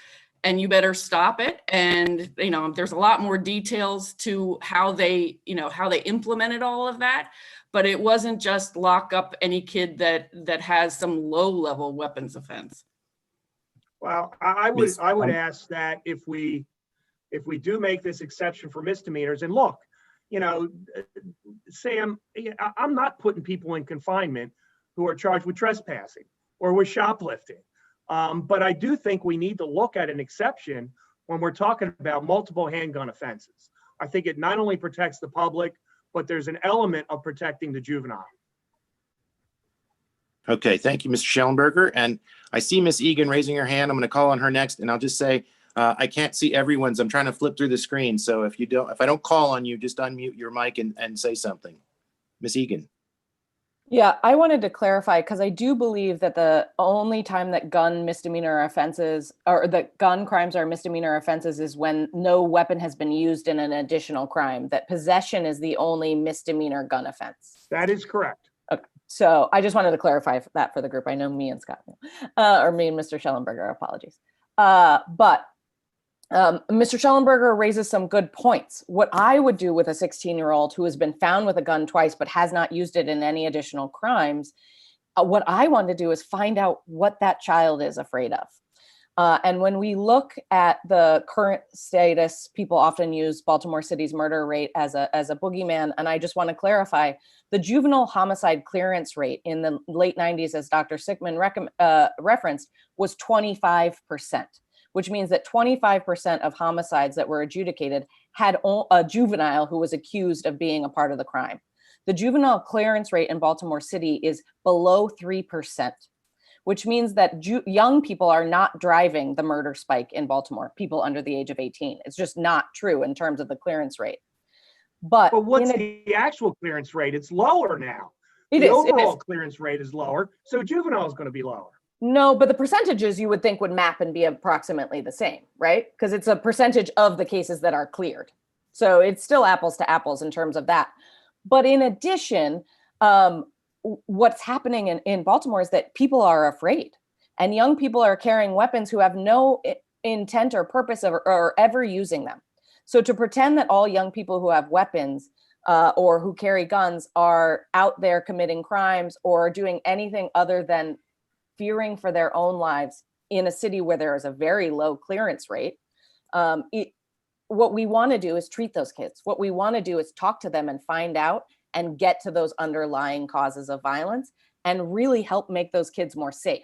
and you better stop it. And, there's a lot more details to how they implemented all of that, but it wasn't just lock up any kid that has some low level weapons offense. Well, I would ask that if we do make this exception for misdemeanors, and look, Sam, I'm not putting people in confinement who are charged with trespassing or with shoplifting. But I do think we need to look at an exception when we're talking about multiple handgun offenses. I think it not only protects the public, but there's an element of protecting the juvenile. Okay, thank you, Mr. Schellenberger. And I see Miss Egan raising her hand. I'm going to call on her next, and I'll just say, I can't see everyone's. I'm trying to flip through the screen. So if I don't call on you, just unmute your mic and say something. Miss Egan. Yeah, I wanted to clarify, because I do believe that the only time that gun misdemeanor offenses, or that gun crimes are misdemeanor offenses, is when no weapon has been used in an additional crime, that possession is the only misdemeanor gun offense. That is correct. Okay. So I just wanted to clarify that for the group. I know me and Scott, or me and Mr. Schellenberger, apologies. But Mr. Schellenberger raises some good points. What I would do with a 16-year-old who has been found with a gun twice but has not used it in any additional crimes, what I want to do is find out what that child is afraid of. And when we look at the current status, people often use Baltimore City's murder rate as a boogeyman. And I just want to clarify, the juvenile homicide clearance rate in the late 90s, as Dr. Sigmund referenced, was 25%. Which means that 25% of homicides that were adjudicated had a juvenile who was accused of being a part of the crime. The juvenile clearance rate in Baltimore City is below 3%, which means that young people are not driving the murder spike in Baltimore, people under the age of 18. It's just not true in terms of the clearance rate. But what's the actual clearance rate? It's lower now. The overall clearance rate is lower, so juvenile is going to be lower. No, but the percentages you would think would map and be approximately the same, right? Because it's a percentage of the cases that are cleared. So it's still apples to apples in terms of that. But in addition, what's happening in Baltimore is that people are afraid, and young people are carrying weapons who have no intent or purpose of or ever using them. So to pretend that all young people who have weapons or who carry guns are out there committing crimes or doing anything other than fearing for their own lives in a city where there is a very low clearance rate, what we want to do is treat those kids. What we want to do is talk to them and find out and get to those underlying causes of violence and really help make those kids more safe.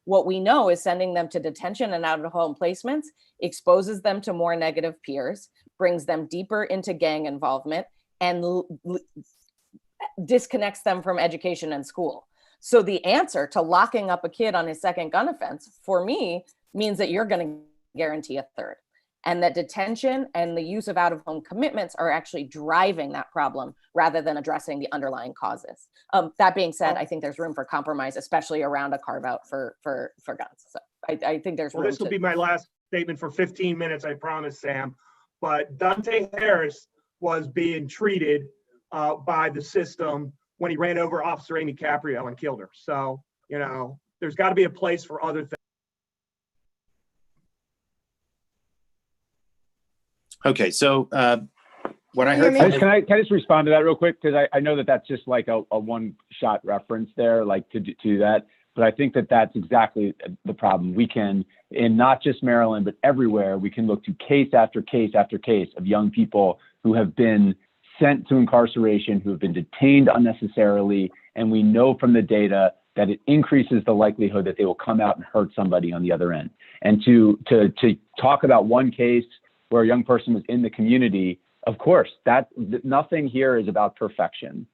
What we know is sending them to detention and out of home placements exposes them to more negative peers, brings them deeper into gang involvement, and disconnects them from education and school. So the answer to locking up a kid on his second gun offense, for me, means that you're going to guarantee a third. And that detention and the use of out-of-home commitments are actually driving that problem rather than addressing the underlying causes. That being said, I think there's room for compromise, especially around a carve-out for guns. So I think there's room. This will be my last statement for 15 minutes, I promise, Sam. but Dante Harris was being treated by the system when he ran over Officer Amy Caprio and killed her. So, you know, there's got to be a place for other things. Okay, so what I Can you heard hear from me? Can I just respond to that real quick? Because I know that that's just like a one-shot reference there, like to do that. But I think that that's exactly the problem. We can, in not just Maryland, but everywhere, we can look to case after case after case of young people who have been sent to incarceration, who have been detained unnecessarily. And we know from the data that it increases the likelihood that they will come out and hurt somebody on the other end. And to talk about one case where a young person was in the community, of course, that nothing here is about perfection.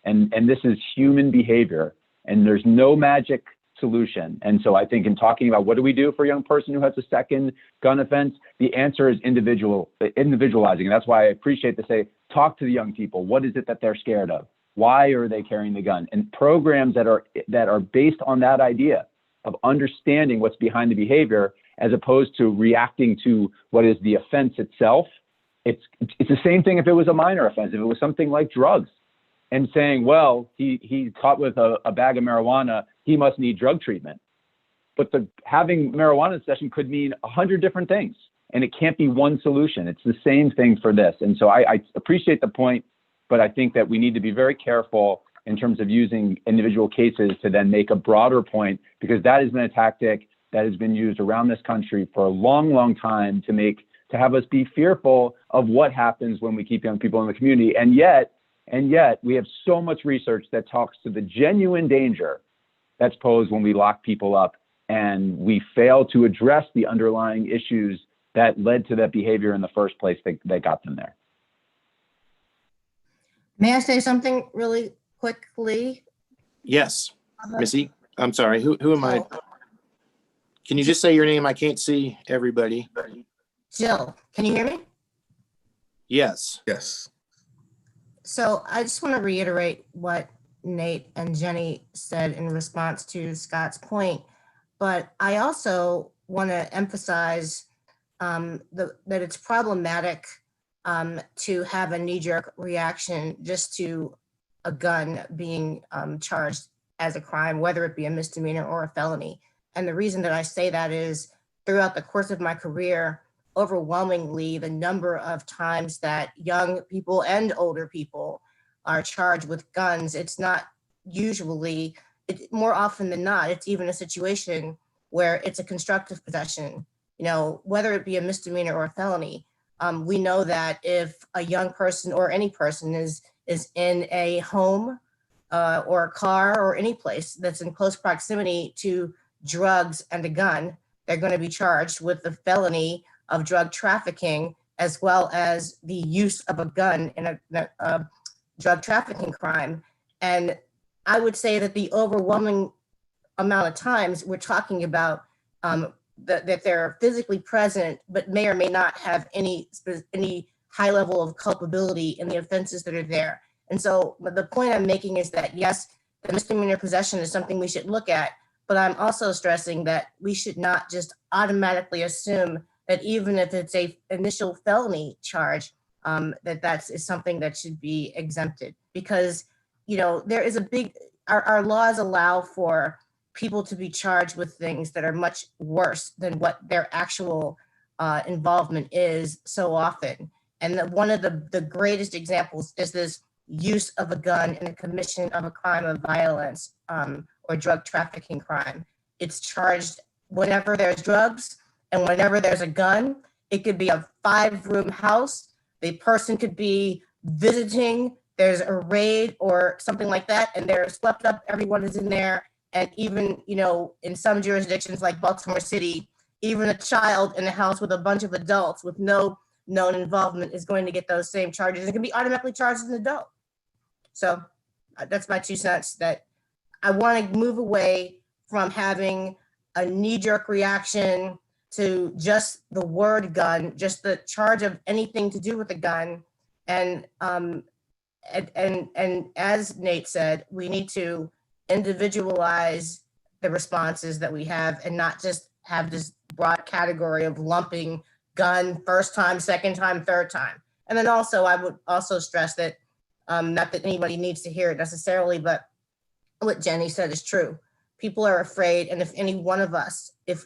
And this is human behavior. And there's no magic solution. And so I think in talking about what do we do for a young person who has a second gun offense, the answer is individualizing. And that's why I appreciate to say, talk to the young people. What is it that they're scared of? Why are they carrying the gun? And programs that are based on that idea of understanding what's behind the behavior, as opposed to reacting to what is the offense itself. It's the same thing if it was a minor offense, if it was something like drugs. And saying, well, he's caught with a bag of marijuana, he must need drug treatment. But having marijuana in session could mean 100 different things, and it can't be one solution. It's the same thing for this. And so I appreciate the point, but I think that we need to be very careful in terms of using individual cases to then make a broader point, because that has been a tactic that has been used around this country for a long, long time to have us be fearful of what happens when we keep young people in the community. And yet we have so much research that talks to the genuine danger that's posed when we lock people up and we fail to address the underlying issues that led to that behavior in the first place that got them there. May I say something really quickly? Yes, Missy, I'm sorry, who am I? Can you just say your name? I can't see everybody. Jill, can you hear me? Yes. Yes. So I just want to reiterate what Nate and Jenny said in response to Scott's point, but I also want to emphasize that it's problematic to have a knee-jerk reaction just to a gun being charged as a crime, whether it be a misdemeanor or a felony. And the reason that I say that is throughout the course of my career, overwhelmingly, the number of times that young people and older people are charged with guns, it's not usually, more often than not, it's even a situation where it's a constructive possession, you know, whether it be a misdemeanor or a felony. We know that if a young person or any person is in a home or a car or any place that's in close proximity to drugs and a gun, they're going to be charged with the felony of drug trafficking, as well as the use of a gun in a drug trafficking crime. And I would say that the overwhelming amount of times we're talking about that they're physically present, but may or may not have any high level of culpability in the offenses that are there. And so the point I'm making is that, yes, the misdemeanor possession is something we should look at, but I'm also stressing that we should not just automatically assume that even if it's a initial felony charge, that is something that should be exempted, because, you know, there is our laws allow for people to be charged with things that are much worse than what their actual involvement is so often. And one of the greatest examples is this use of a gun in the commission of a crime of violence or drug trafficking crime. It's charged whenever there's drugs and whenever there's a gun. It could be a 5-room house. The person could be visiting, there's a raid or something like that, and they're swept up, everyone is in there. And even, you know, in some jurisdictions like Baltimore City, even a child in a house with a bunch of adults with no known involvement is going to get those same charges. It can be automatically charged as an adult. So that's my 2 cents, that I want to move away from having a knee-jerk reaction to just the word gun, just the charge of anything to do with a gun. And as Nate said, we need to individualize the responses that we have and not just have this broad category of lumping gun first time, second time, third time. And then also, I would also stress that, not that anybody needs to hear it necessarily, but what Jenny said is true. People are afraid, and if any one of us, if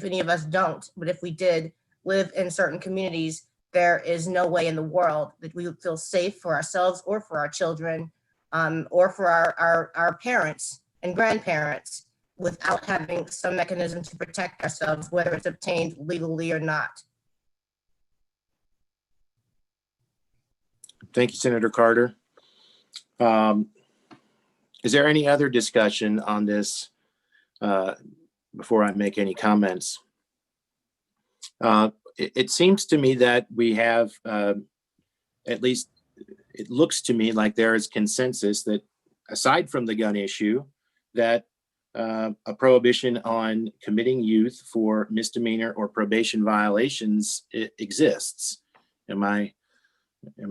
any of us don't, but if we did live in certain communities, there is no way in the world that we would feel safe for ourselves or for our children, or for our parents and grandparents without having some mechanism to protect ourselves, whether it's obtained legally or not. Thank you, Senator Carter. Is there any other discussion on this before I make any comments? It seems to me that we have, at least it looks to me like there is consensus that aside from the gun issue, that a prohibition on committing youth for misdemeanor or probation violations exists. Am I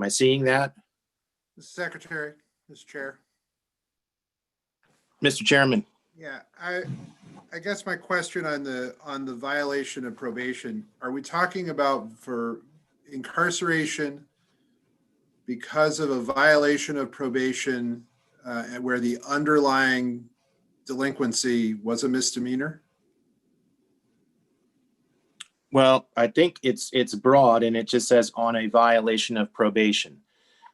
seeing that? Mr. Secretary, Mr. Chair. Mr. Chairman. Yeah, I guess my question on the violation of probation, are we talking about for incarceration because of a violation of probation where the underlying delinquency was a misdemeanor? Well, I think it's broad and it just says on a violation of probation.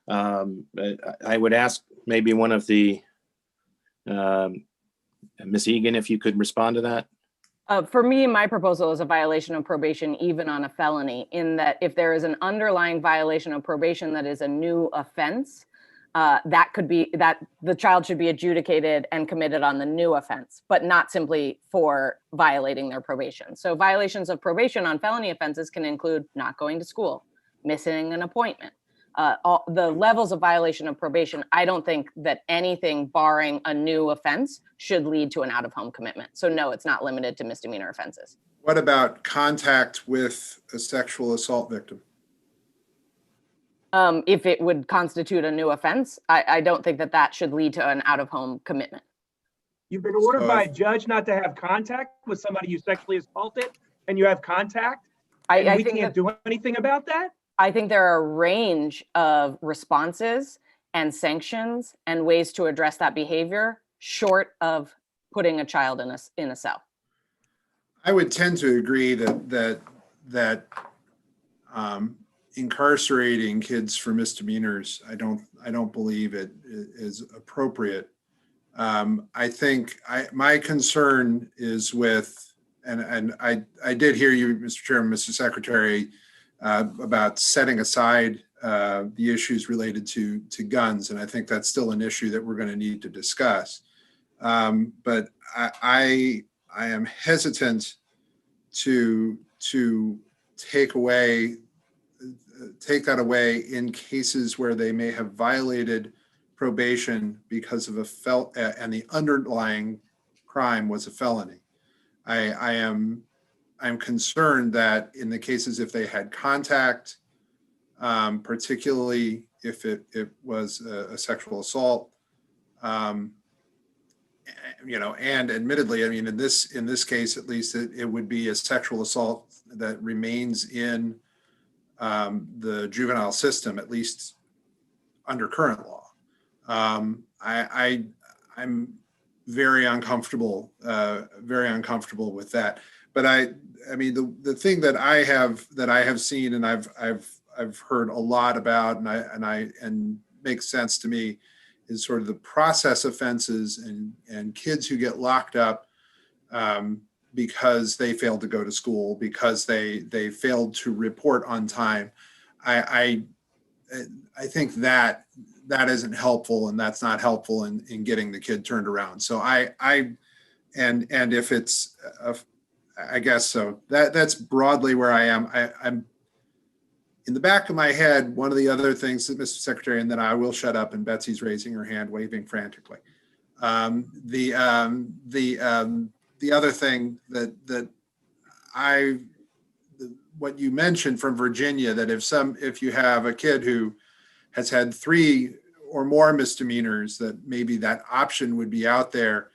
I would ask maybe one of the Ms. Egan, if you could respond to that. For me, my proposal is a violation of probation, even on a felony, in that if there is an underlying violation of probation that is a new offense, that could be that the child should be adjudicated and committed on the new offense, but not simply for violating their probation. So violations of probation on felony offenses can include not going to school, missing an appointment. All the levels of violation of probation, I don't think that anything barring a new offense should lead to an out-of-home commitment. So no, it's not limited to misdemeanor offenses. What about contact with a sexual assault victim? If it would constitute a new offense, I don't think that should lead to an out-of-home commitment. You've been ordered by a judge not to have contact with somebody you sexually assaulted, and you have contact, and we can't do anything about that? I think there are a range of responses and sanctions and ways to address that behavior short of putting a child in a cell. I would tend to agree that incarcerating kids for misdemeanors, I don't believe it is appropriate. I think my concern is with, and I did hear you, Mr. Chairman, Mr. Secretary, about setting aside the issues related to guns, and I think that's still an issue that we're going to need to discuss. But I am hesitant to take that away in cases where they may have violated probation because of and the underlying crime was a felony. I'm concerned that in the cases if they had contact, particularly if it was a sexual assault, and admittedly, I mean, in this case, at least it would be a sexual assault that remains in the juvenile system, at least under current law. I'm very uncomfortable with that. But I mean, the thing that I have seen and I've heard a lot about and makes sense to me is sort of the process offenses and kids who get locked up because they failed to go to school, because they failed to report on time. I think that isn't helpful, and that's not helpful in getting the kid turned around. So and if it's I guess so. That's broadly where I am. I'm in the back of my head. One of the other things that Mr. Secretary, and then I will shut up. And Betsy's raising her hand, waving frantically. The other thing that what you mentioned from Virginia, that if you have a kid who has had 3 or more misdemeanors, that maybe that option would be out there.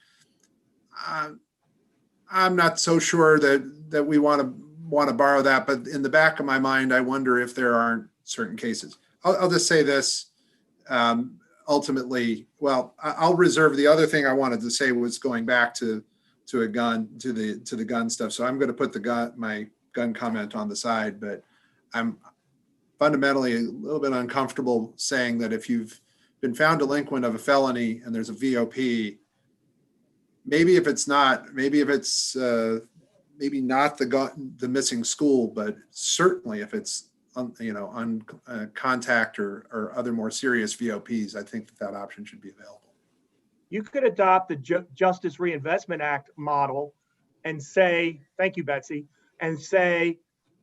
I'm not so sure that we want to want to borrow that, but in the back of my mind, I wonder if there aren't certain cases. I'll just say this. Ultimately, well, I'll reserve the other thing I wanted to say was going back to a gun, to the gun stuff. So I'm going to put my gun comment on the side, but I'm fundamentally a little bit uncomfortable saying that if you've been found delinquent of a felony and there's a VOP, maybe if it's not the missing school, but certainly if it's on contact or other more serious VOPs, I think that option should be available. You could adopt the Justice Reinvestment Act model and say, thank you, Betsy, and say,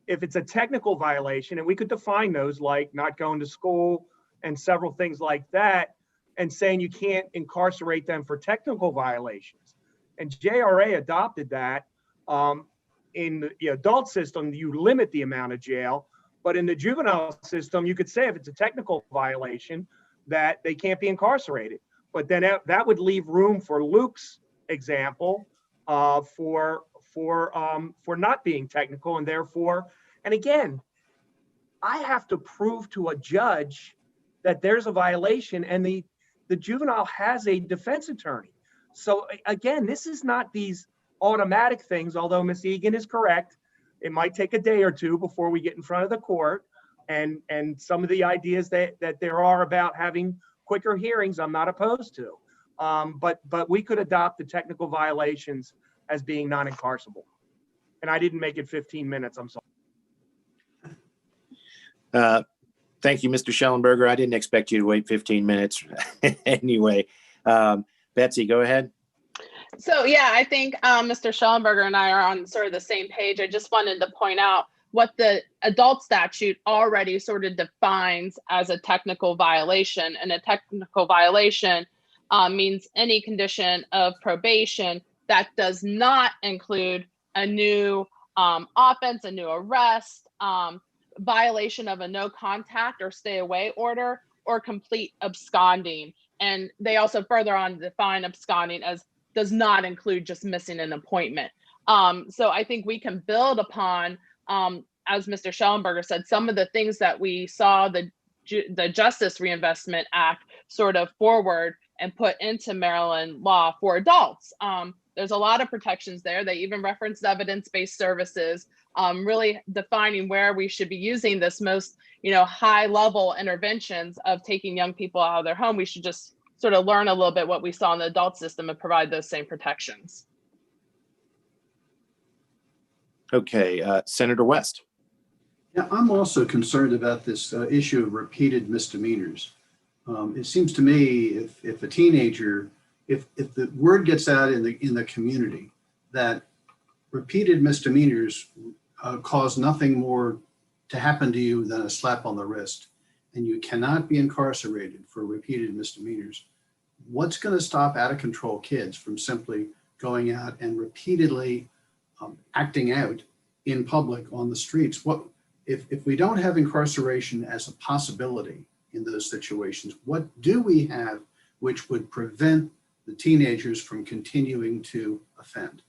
if it's a technical violation, and we could define those like not going to school and several things like that, and saying you can't incarcerate them for technical violations. And JRA adopted that. In the adult system, you limit the amount of jail, but in the juvenile system, you could say if it's a technical violation that they can't be incarcerated. But then that would leave room for Luke's example for not being technical, and therefore, and again, I have to prove to a judge that there's a violation, and the juvenile has a defense attorney. So again, this is not these automatic things, although Ms. Egan is correct. It might take a day or two before we get in front of the court, and some of the ideas that there are about having quicker hearings, I'm not opposed to. But we could adopt the technical violations as being non-incarcerable. And I didn't make it 15 minutes, I'm sorry. Thank you, Mr. Schellenberger. I didn't expect you to wait 15 minutes anyway. Betsy, go ahead. So yeah, I think Mr. Schellenberger and I are on sort of the same page. I just wanted to point out what the adult statute already sort of defines as a technical violation. And a technical violation means any condition of probation that does not include a new offense, a new arrest, violation of a no contact or stay away order, or complete absconding. And they also further on define absconding as does not include just missing an appointment. So I think we can build upon, as Mr. Schellenberger said, some of the things that we saw the Justice Reinvestment Act sort of forward and put into Maryland law for adults. There's a lot of protections there. They even referenced evidence-based services, really defining where we should be using this most, high-level interventions of taking young people out of their home. We should just sort of learn a little bit what we saw in the adult system and provide those same protections. Okay, Senator West. Yeah, I'm also concerned about this issue of repeated misdemeanors. It seems to me if a teenager, if the word gets out in the community that repeated misdemeanors cause nothing more to happen to you than a slap on the wrist, and you cannot be incarcerated for repeated misdemeanors, what's going to stop out of control kids from simply going out and repeatedly acting out in public on the streets? What if we don't have incarceration as a possibility in those situations, what do we have which would prevent the teenagers from continuing to offend?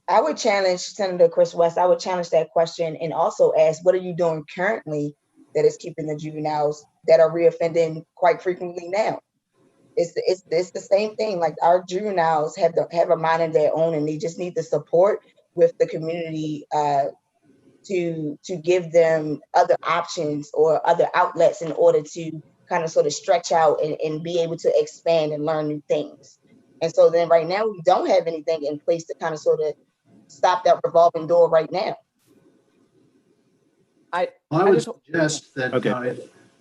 I would challenge Senator Chris West. I would challenge that question and also ask, what are you doing currently that is keeping the juveniles that are reoffending quite frequently now? It's the same thing. Like, our juveniles have a mind of their own, and they just need the support with the community to give them other options or other outlets in order to kind of sort of stretch out and be able to expand and learn new things. And so then right now we don't have anything in place to kind of sort of stop that revolving door right now. I would suggest that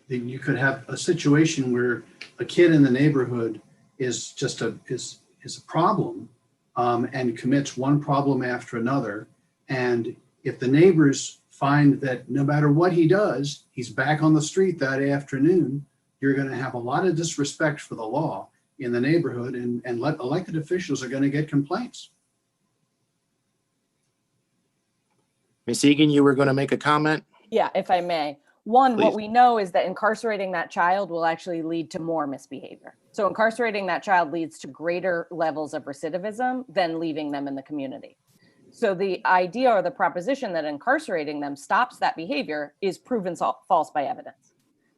that you could have a situation where a kid in the neighborhood is just is a problem and commits one problem after another. And if the neighbors find that no matter what he does, he's back on the street that afternoon, you're going to have a lot of disrespect for the law in the neighborhood, and elected officials are going to get complaints. Ms. Egan, you were going to make a comment? Yeah, if I may. One, Please. what we know is that incarcerating that child will actually lead to more misbehavior. So incarcerating that child leads to greater levels of recidivism than leaving them in the community. So the idea or the proposition that incarcerating them stops that behavior is proven false by evidence.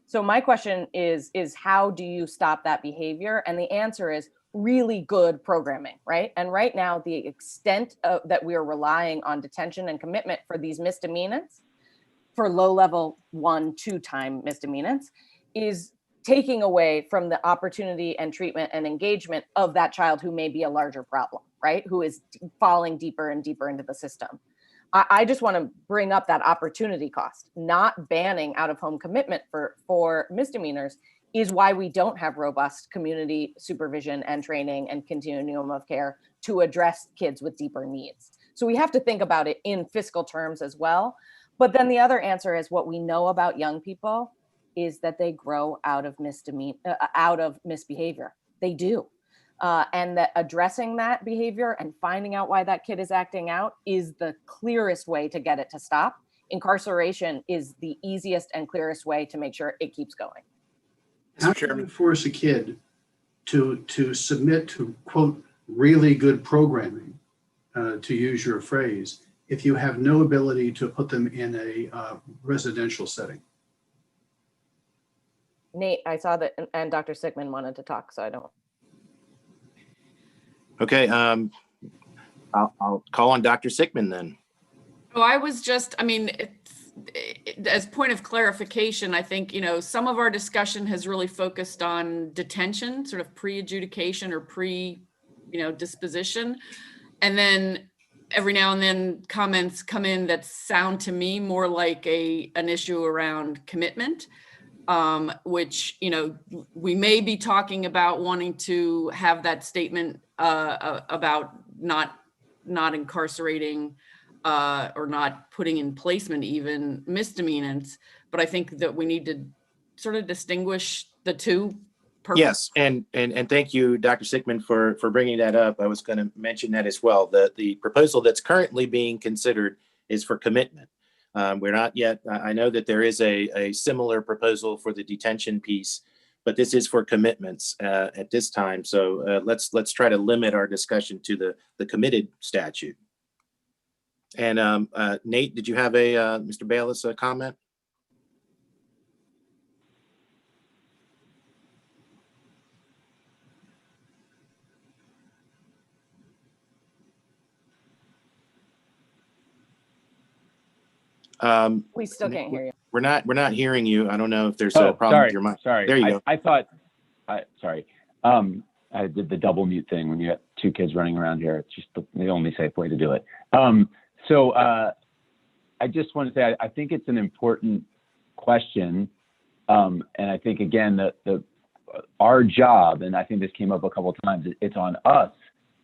So my question is how do you stop that behavior? And the answer is really good programming, right? And right now, the extent that we are relying on detention and commitment for these misdemeanors, for low-level 1-2 time misdemeanors, is taking away from the opportunity and treatment and engagement of that child who may be a larger problem, right? Who is falling deeper and deeper into the system. I just want to bring up that opportunity cost. Not banning out-of-home commitment for misdemeanors is why we don't have robust community supervision and training and continuum of care to address kids with deeper needs. So we have to think about it in fiscal terms as well. But then the other answer is what we know about young people is that they grow out of misbehavior. They do. And that addressing that behavior and finding out why that kid is acting out is the clearest way to get it to stop. Incarceration is the easiest and clearest way to make sure it keeps going. How do you force a kid to submit to, quote, really good programming, to use your phrase, if you have no ability to put them in a residential setting? Nate, I saw that, and Dr. Sickman wanted to talk, so I don't. Okay, I'll call on Dr. Sickman then. Oh, I was just, I mean, as point of clarification, I think, some of our discussion has really focused on detention, sort of pre-adjudication or disposition. And then every now and then comments come in that sound to me more like an issue around commitment, which, we may be talking about wanting to have that statement about not incarcerating or not putting in placement even misdemeanors, but I think that we need to sort of distinguish the two. Yes, and thank you, Dr. Sickman, for bringing that up. I was going to mention that as well. The proposal that's currently being considered is for commitment. We're not yet. I know that there is a similar proposal for the detention piece, but this is for commitments at this time. So let's try to limit our discussion to the committed statute. And Nate, did you have Mr. Bayless, a comment? We still can't hear you. We're not hearing you. I don't know if there's a problem with your mic. Sorry. There you go. I thought, sorry. I did the double mute thing when you got two kids running around here. It's just the only safe way to do it. So I just want to say, I think it's an important question. And I think, again, our job, and I think this came up a couple of times, it's on us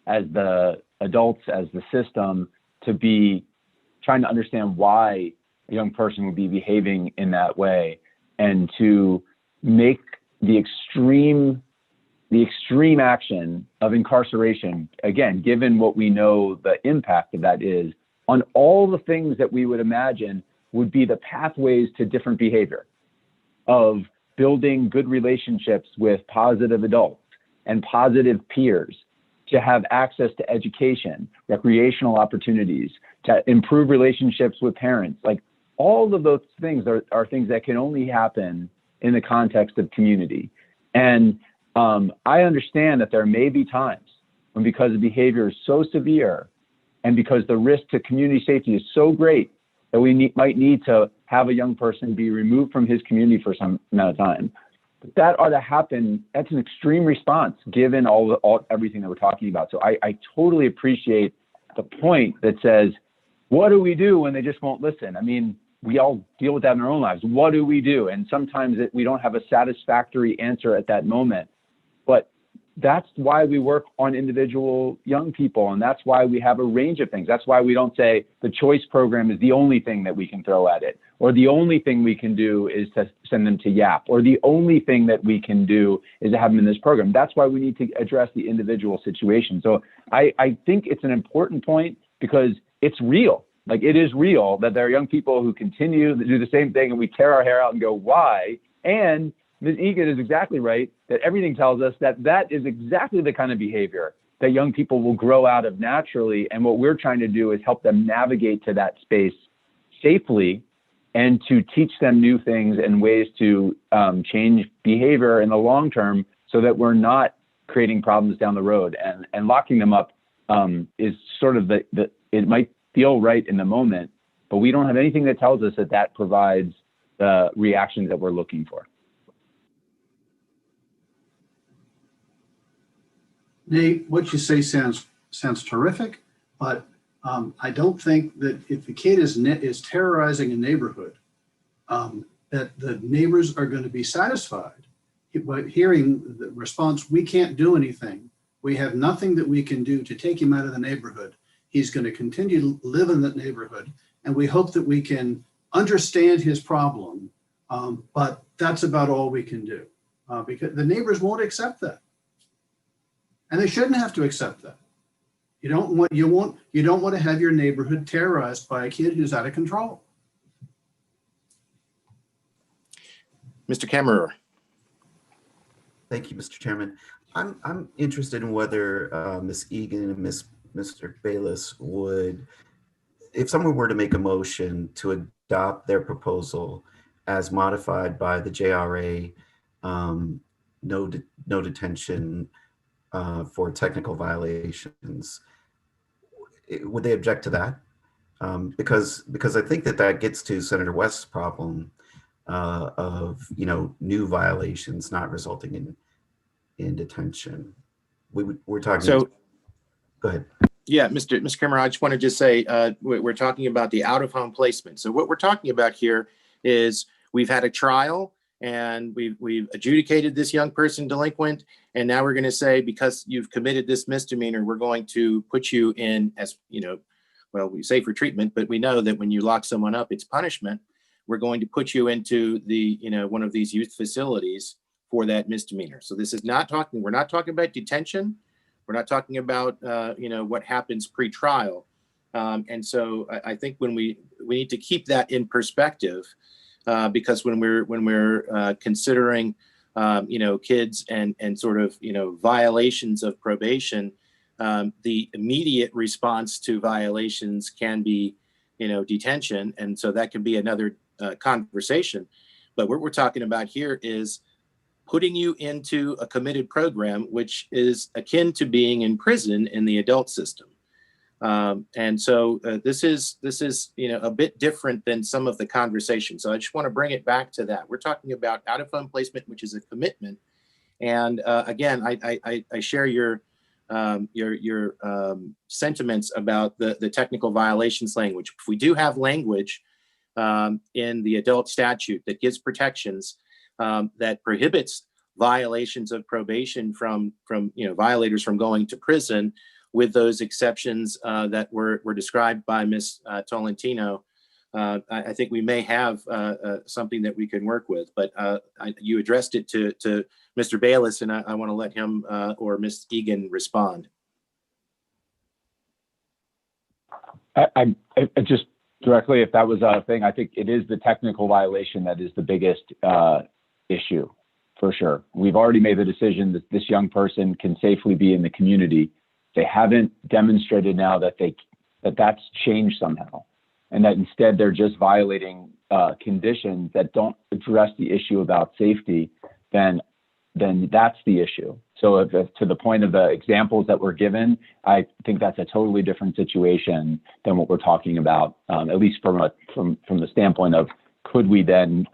as the adults, as the system, to be trying to understand why a young person would be behaving in that way, and to make the extreme action of incarceration, again, given what we know the impact of that is on all the things that we would imagine would be the pathways to different behavior, of building good relationships with positive adults and positive peers, to have access to education, recreational opportunities, to improve relationships with parents. Like, all of those things are things that can only happen in the context of community. And I understand that there may be times when, because the behavior is so severe and because the risk to community safety is so great, that we might need to have a young person be removed from his community for some amount of time. But that ought to happen. That's an extreme response given everything that we're talking about. So I totally appreciate the point that says, what do we do when they just won't listen? I mean, we all deal with that in our own lives. What do we do? And sometimes we don't have a satisfactory answer at that moment. But that's why we work on individual young people. And that's why we have a range of things. That's why we don't say the choice program is the only thing that we can throw at it, or the only thing we can do is to send them to YAP, or the only thing that we can do is to have them in this program. That's why we need to address the individual situation. So I think it's an important point, because it's real. Like, it is real that there are young people who continue to do the same thing, and we tear our hair out and go, why? And Ms. Egan is exactly right that everything tells us that that is exactly the kind of behavior that young people will grow out of naturally. And what we're trying to do is help them navigate to that space safely and to teach them new things and ways to change behavior in the long term so that we're not creating problems down the road. And locking them up is sort of it might feel right in the moment, but we don't have anything that tells us that that provides the reactions that we're looking for. Nate, what you say sounds terrific, but I don't think that if the kid is terrorizing a neighborhood, that the neighbors are going to be satisfied. But hearing the response, we can't do anything. We have nothing that we can do to take him out of the neighborhood. He's going to continue to live in that neighborhood, and we hope that we can understand his problem. But that's about all we can do because the neighbors won't accept that. And they shouldn't have to accept that. You don't want to have your neighborhood terrorized by a kid who's out of control. Mr. Kammerer. Thank you, Mr. Chairman. I'm interested in whether Ms. Egan and Mr. Bayless would, if someone were to make a motion to adopt their proposal as modified by the JRA, no detention for technical violations, would they object to that? Because I think that gets to Senator West's problem of new violations not resulting in detention. We're talking. So, go ahead. Yeah, Mr. Kammerer, I just want to just say we're talking about the out-of-home placement. So what we're talking about here is we've had a trial and we've adjudicated this young person delinquent, and now we're going to say because you've committed this misdemeanor, we're going to put you in as well, we say for treatment, but we know that when you lock someone up, it's punishment. We're going to put you into the one of these youth facilities for that misdemeanor. So this is we're not talking about detention. We're not talking about what happens pre-trial. And so I think when we need to keep that in perspective, because when we're considering kids and sort of violations of probation, the immediate response to violations can be detention, and so that can be another conversation. But what we're talking about here is putting you into a committed program, which is akin to being in prison in the adult system. And so this is a bit different than some of the conversation. So I just want to bring it back to that. We're talking about out-of-home placement, which is a commitment. And again, I share your sentiments about the technical violations language. If we do have language in the adult statute that gives protections that prohibits violations of probation from violators from going to prison, with those exceptions that were described by Ms. Tolentino, I think we may have something that we can work with. But you addressed it to Mr. Bayless, and I want to let him or Ms. Egan respond. I just directly, if that was a thing, I think it is the technical violation that is the biggest issue, for sure. We've already made the decision that this young person can safely be in the community. They haven't demonstrated now that that's changed somehow, and that instead they're just violating conditions that don't address the issue about safety. Then that's the issue. So if to the point of the examples that were given, I think that's a totally different situation than what we're talking about, at least from the standpoint of could we then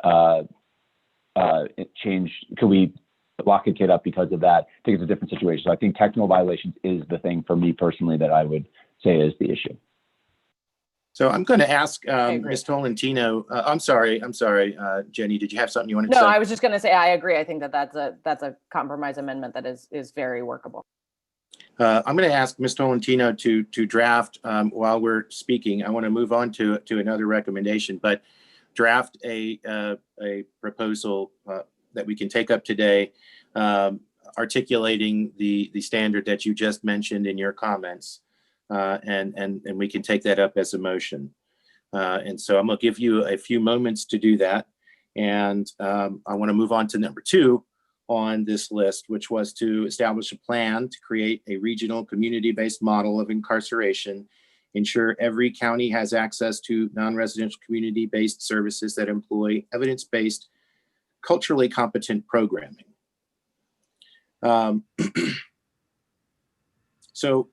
could we lock a kid up because of that? I think it's a different situation. So I think technical violations is the thing for me personally that I would say is the issue. So I'm going to ask Ms. Tolentino. I'm sorry, Jenny. Did you have something you wanted to say? No, I was just going to say I agree. I think that's a compromise amendment that is very workable. I'm going to ask Ms. Tolentino to draft while we're speaking. I want to move on to another recommendation, but draft a proposal that we can take up today, articulating the standard that you just mentioned in your comments. And we can take that up as a motion. And so I'm going to give you a few moments to do that. And I want to move on to number 2, on this list, which was to establish a plan to create a regional community-based model of incarceration, ensure every county has access to non-residential community-based services that employ evidence-based, culturally competent programming. So,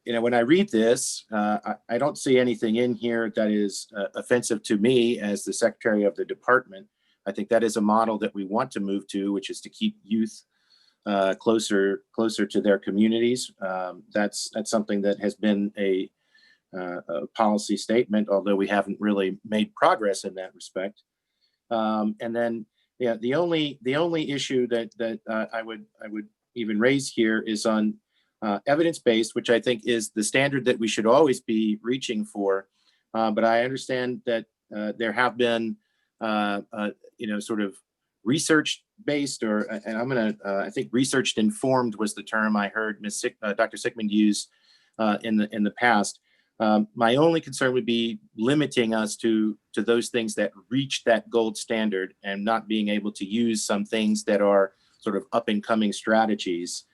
when I read this, I don't see anything in here that is offensive to me as the secretary of the department. I think that is a model that we want to move to, which is to keep youth closer to their communities. That's something that has been a policy statement, although we haven't really made progress in that respect. And then, the only issue that I would even raise here is on evidence-based, which I think is the standard that we should always be reaching for. But I understand that there have been, sort of research-based, and I'm going to, I think research-informed was the term I heard Dr. Sickman use in the past. My only concern would be limiting us to those things that reach that gold standard and not being able to use some things that are sort of up and coming strategies.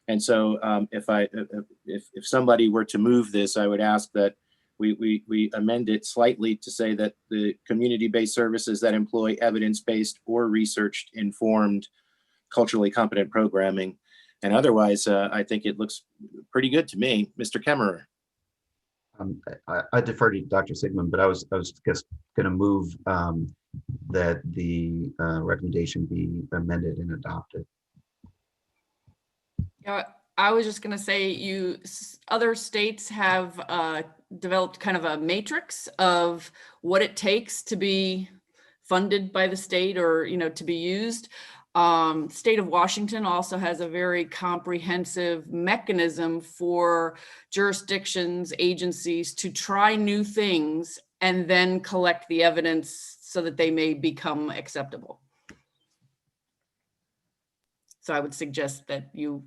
And so if somebody were to move this, I would ask that we amend it slightly to say that the community-based services that employ evidence-based or research-informed, culturally competent programming. And otherwise, I think it looks pretty good to me. Mr. Kemmerer. I defer to Dr. Sigmund, but I was just going to move that the recommendation be amended and adopted. Yeah, I was just going to say other states have developed kind of a matrix of what it takes to be funded by the state or, to be used. State of Washington also has a very comprehensive mechanism for jurisdictions, agencies to try new things and then collect the evidence so that they may become acceptable. So I would suggest that you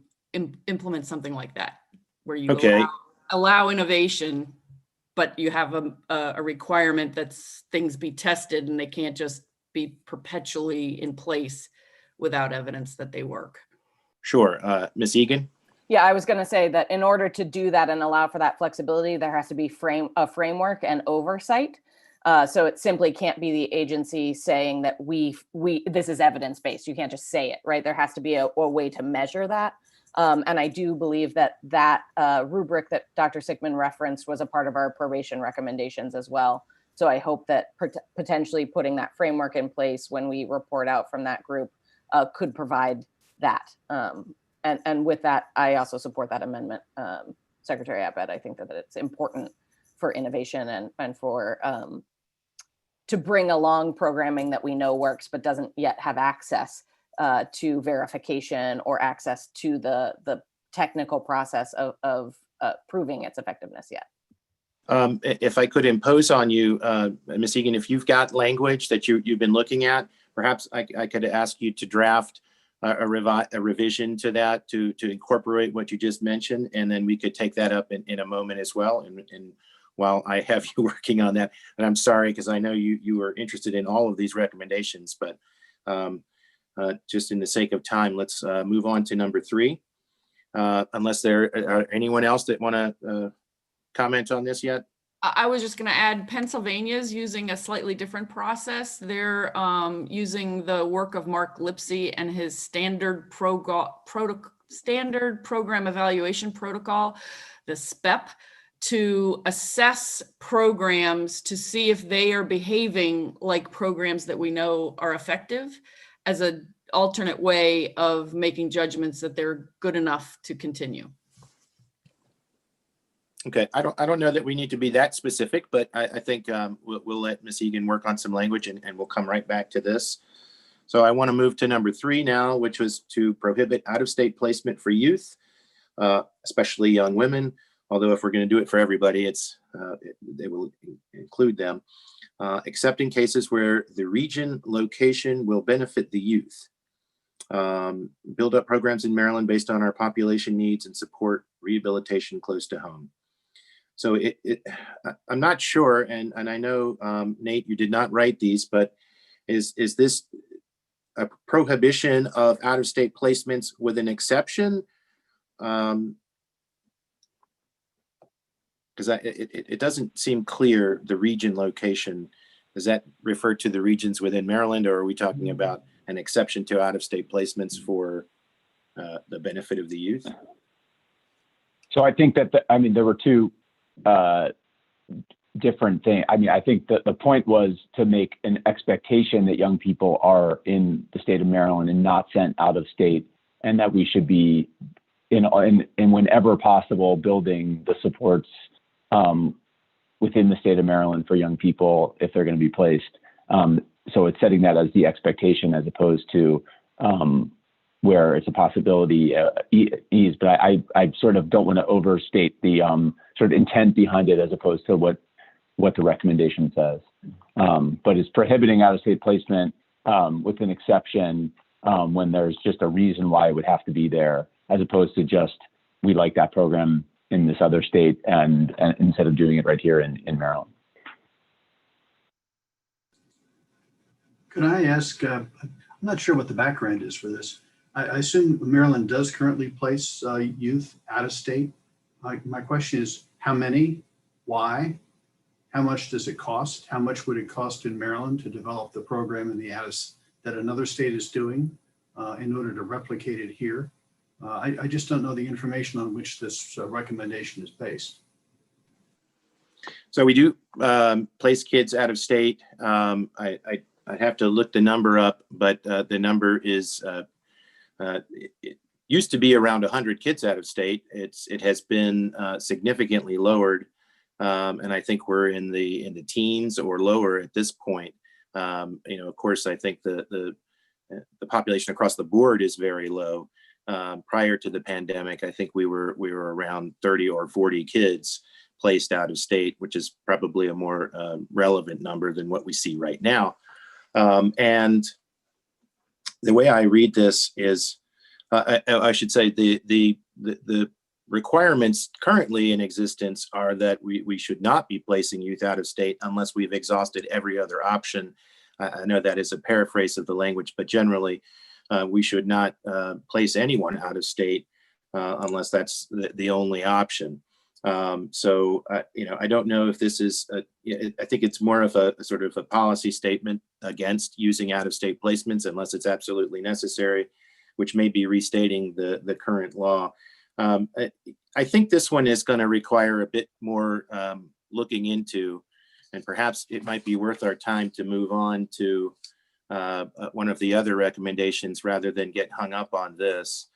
implement something like that, where you allow innovation, but you have a requirement that things be tested and they can't just be perpetually in place without evidence that they work. Sure. Ms. Egan? Yeah, I was going to say that in order to do that and allow for that flexibility, there has to be a framework and oversight. So it simply can't be the agency saying that this is evidence-based. You can't just say it, right? There has to be a way to measure that. And I do believe that rubric that Dr. Sickman referenced was a part of our probation recommendations as well. So I hope that potentially putting that framework in place when we report out from that group could provide that. And with that, I also support that amendment, Secretary Abbott. I think that it's important for innovation and for to bring along programming that we know works but doesn't yet have access to verification or access to the technical process of proving its effectiveness yet. If I could impose on you, Ms. Egan, if you've got language that you've been looking at, perhaps I could ask you to draft a revision to that to incorporate what you just mentioned, and then we could take that up in a moment as well. And while I have you working on that, and I'm sorry, because I know you are interested in all of these recommendations, but just in the sake of time, let's move on to number 3. Unless there are anyone else that want to comment on this yet? I was just going to add Pennsylvania's using a slightly different process. They're using the work of Mark Lipsey and his standard program evaluation protocol, the SPEP, to assess programs to see if they are behaving like programs that we know are effective, as an alternate way of making judgments that they're good enough to continue. Okay, I don't know that we need to be that specific, but I think we'll let Ms. Egan work on some language and we'll come right back to this. So I want to move to number 3 now, which was to prohibit out-of-state placement for youth, especially young women. Although if we're going to do it for everybody, they will include them, except in cases where the region location will benefit the youth. Build up programs in Maryland based on our population needs and support rehabilitation close to home. So I'm not sure, and I know, Nate, you did not write these, but is this a prohibition of out-of-state placements with an exception. Because it doesn't seem clear, the region location. Does that refer to the regions within Maryland, or are we talking about an exception to out-of-state placements for the benefit of the youth? So I think that, there were two different things. I think that the point was to make an expectation that young people are in the state of Maryland and not sent out of state, and that we should be in whenever possible building the supports within the state of Maryland for young people if they're going to be placed. So it's setting that as the expectation as opposed to where it's a possibility ease. But I sort of don't want to overstate the sort of intent behind it as opposed to what the recommendation says. But it's prohibiting out-of-state placement with an exception when there's just a reason why it would have to be there, as opposed to just, we like that program in this other state and instead of doing it right here in Maryland. Could I ask, I'm not sure what the background is for this. I assume Maryland does currently place youth out of state. My question is, how many? Why? How much does it cost? How much would it cost in Maryland to develop the program in that another state is doing in order to replicate it here? I just don't know the information on which this recommendation is based. So we do place kids out of state. I'd have to look the number up, but the number is, it used to be around 100 kids out of state. It has been significantly lowered. And I think we're in the teens or lower at this point. Of course, I think the population across the board is very low. Prior to the pandemic, I think we were around 30 or 40 kids placed out of state, which is probably a more relevant number than what we see right now. And the way I read this is, I should say the requirements currently in existence are that we should not be placing youth out of state unless we've exhausted every other option. I know that is a paraphrase of the language, but generally we should not place anyone out of state unless that's the only option. So I don't know if this is, I think it's more of a sort of a policy statement against using out-of-state placements unless it's absolutely necessary, which may be restating the current law. I think this one is going to require a bit more looking into, and perhaps it might be worth our time to move on to one of the other recommendations rather than get hung up on this.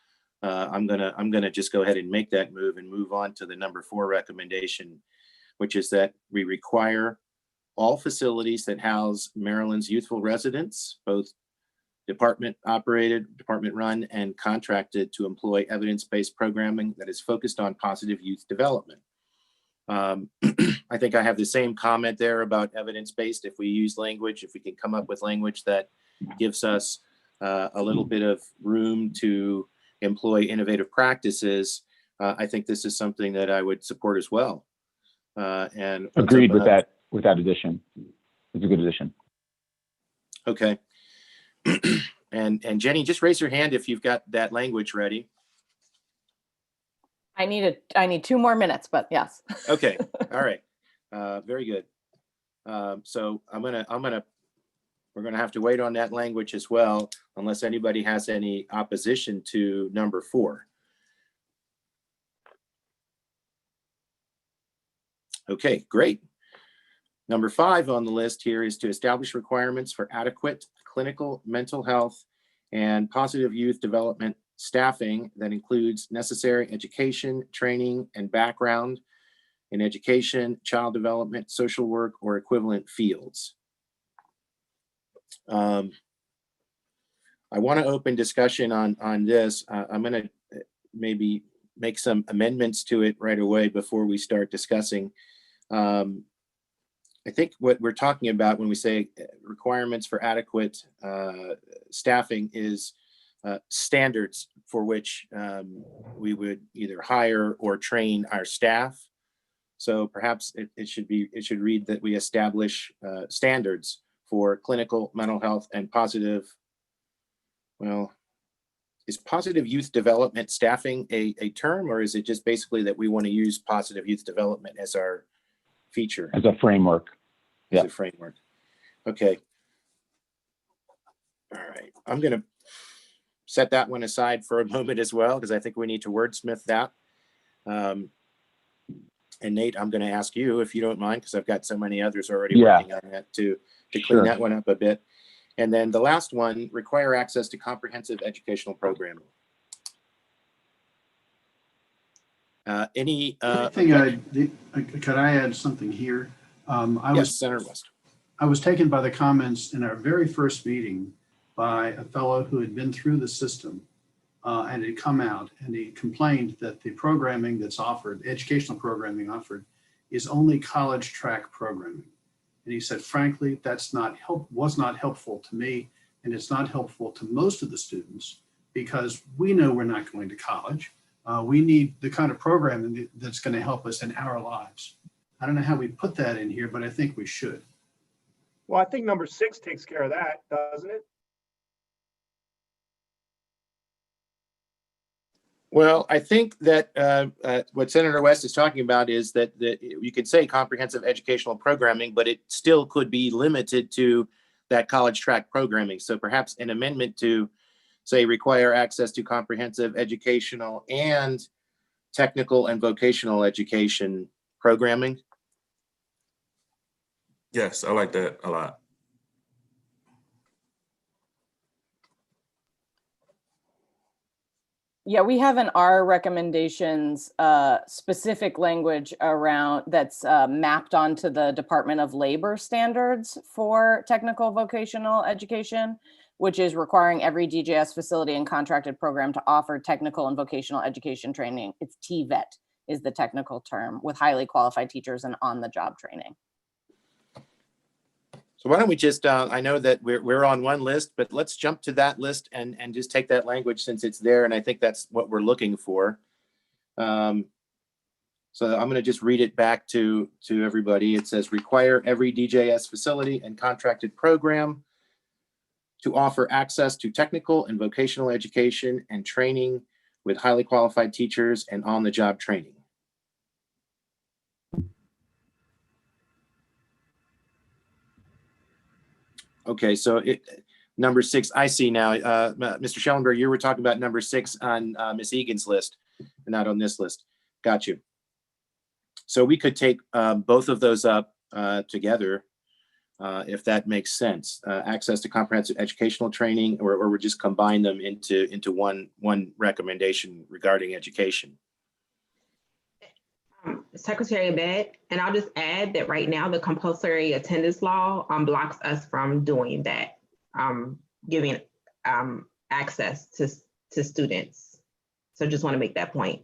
I'm gonna just go ahead and make that move and move on to the number 4 recommendation, which is that we require all facilities that house Maryland's youthful residents, both department operated, department run, and contracted, to employ evidence-based programming that is focused on positive youth development. I think I have the same comment there about evidence-based. If we use language, if we can come up with language that gives us a little bit of room to employ innovative practices, I think this is something that I would support as well. And agreed with that addition. It's a good addition. Okay. And Jenny, just raise your hand if you've got that language ready. I need 2 more minutes, but yes. Okay. All right. Very good. So we're gonna have to wait on that language as well, unless anybody has any opposition to number 4. Okay, great. Number 5 on the list here is to establish requirements for adequate clinical mental health and positive youth development staffing that includes necessary education, training, and background in education, child development, social work, or equivalent fields. I want to open discussion on this. I'm going to maybe make some amendments to it right away before we start discussing. I think what we're talking about when we say requirements for adequate staffing is standards for which we would either hire or train our staff. So perhaps it should read that we establish standards for clinical mental health and positive well, is positive youth development staffing a term, or is it just basically that we want to use positive youth development as our feature? As a framework. As a framework. Okay. All right. I'm going to set that one aside for a moment as well, because I think we need to wordsmith that. And Nate, I'm going to ask you, if you don't mind, because I've got so many others already working on that, to clean that one up a bit. And then the last one, require access to comprehensive educational programming. Could I add something here? Senator West. I was taken by the comments in our very first meeting by a fellow who had been through the system and had come out, and he complained that the programming that's offered, educational programming offered, is only college track programming. And he said, frankly, was not helpful to me, and it's not helpful to most of the students, because we know we're not going to college. We need the kind of programming that's going to help us in our lives. I don't know how we put that in here, but I think we should. Well, I think number 6 takes care of that, doesn't it? Well, I think that what Senator West is talking about is that you could say comprehensive educational programming, but it still could be limited to that college track programming. So perhaps an amendment to, say, require access to comprehensive educational and technical and vocational education programming. Yes, I like that a lot. Yeah, we have in our recommendations specific language around that's mapped onto the Department of Labor standards for technical vocational education, which is requiring every DJS facility and contracted program to offer technical and vocational education training. It's TVET is the technical term, with highly qualified teachers and on-the-job training. So why don't we just, I know that we're on one list, but let's jump to that list and just take that language since it's there. And I think that's what we're looking for. So I'm going to just read it back to everybody. It says, require every DJS facility and contracted program to offer access to technical and vocational education and training with highly qualified teachers and on-the-job training. Okay, so number 6, I see now. Mr. Schellenberg, you were talking about number 6 on Ms. Egan's list, and not on this list. Got you. So we could take both of those up together, if that makes sense. Access to comprehensive educational training, or we just combine them into one recommendation regarding education. Secretary Abed, and I'll just add that right now the compulsory attendance law blocks us from doing that, giving access to students. So just want to make that point.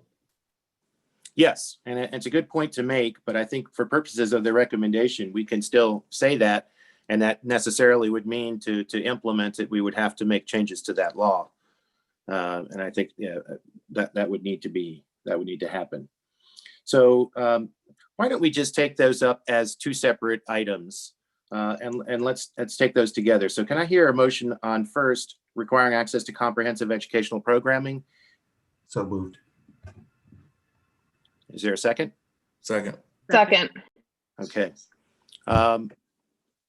Yes, and it's a good point to make, but I think for purposes of the recommendation, we can still say that, and that necessarily would mean to implement it, we would have to make changes to that law. And I think that would need to happen. So why don't we just take those up as 2 separate items, and let's take those together. So can I hear a motion on first, requiring access to comprehensive educational programming? So moved. Is there a second? Second. Second. Okay.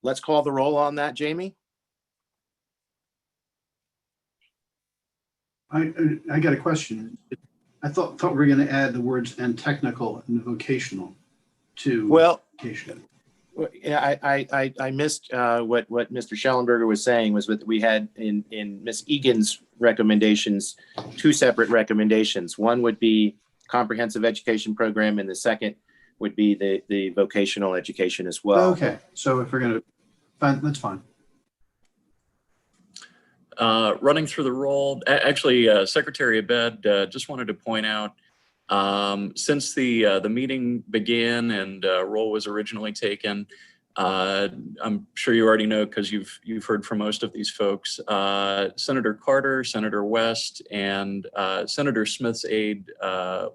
Let's call the roll on that, Jamie. I got a question. I thought we were going to add the words "and technical and vocational" to education. Yeah, I missed what Mr. Schellenberger was saying, was that we had in Ms. Egan's recommendations 2 separate recommendations. One would be comprehensive education program, and the second would be the vocational education as well. Okay, so if we're going to, that's fine. Running through the roll, actually, Secretary Abed, just wanted to point out, since the meeting began and roll was originally taken, I'm sure you already know because you've heard from most of these folks. Senator Carter, Senator West, and Senator Smith's aide,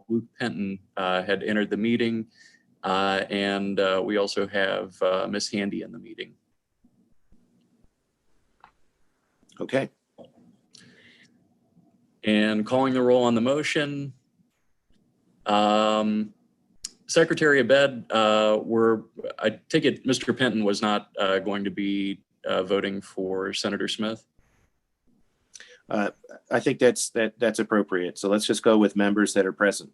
Luke Penton, had entered the meeting, and we also have Ms. Handy in the meeting. Okay. And calling the roll on the motion, Secretary Abed, I take it Mr. Penton was not going to be voting for Senator Smith? I think that's appropriate. So let's just go with members that are present.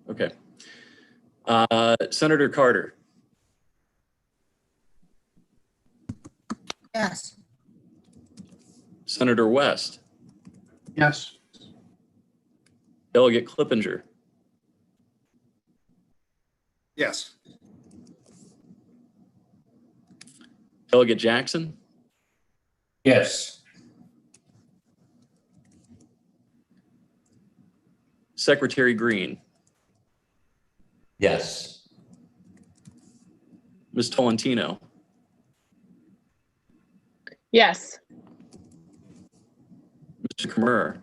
Okay. Senator Carter. Yes. Senator West. Yes. Delegate Clippinger. Yes. Delegate Jackson. Yes. Secretary Green. Yes. Ms. Tolentino. Yes. Mr. Kammer.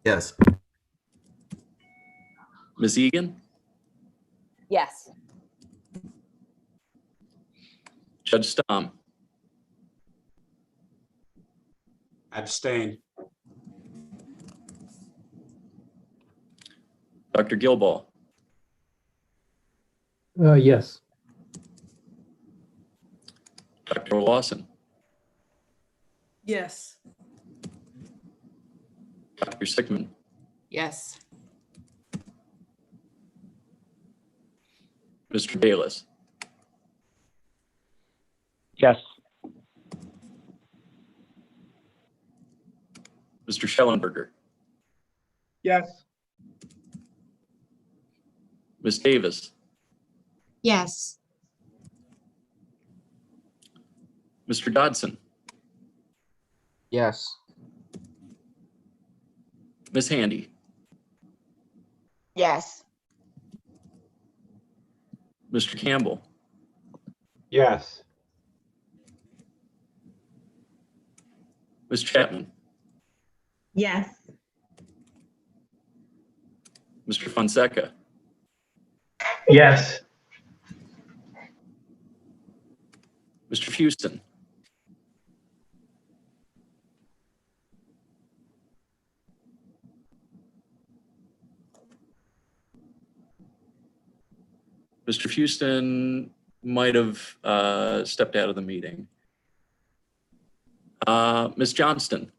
Yes. Ms. Egan. Yes. Judge Stamm. Abstain. Dr. Gilball. Yes. Dr. Lawson. Yes. Dr. Sickman. Yes. Mr. Bayless. Yes. Mr. Schellenberger. Yes. Ms. Davis. Yes. Mr. Dodson. Yes. Ms. Handy. Yes. Mr. Campbell. Yes. Ms. Chapman. Yes. Mr. Fonseca. Yes. Mr. Houston. Mr. Houston might have stepped out of the meeting. Ms. Johnston.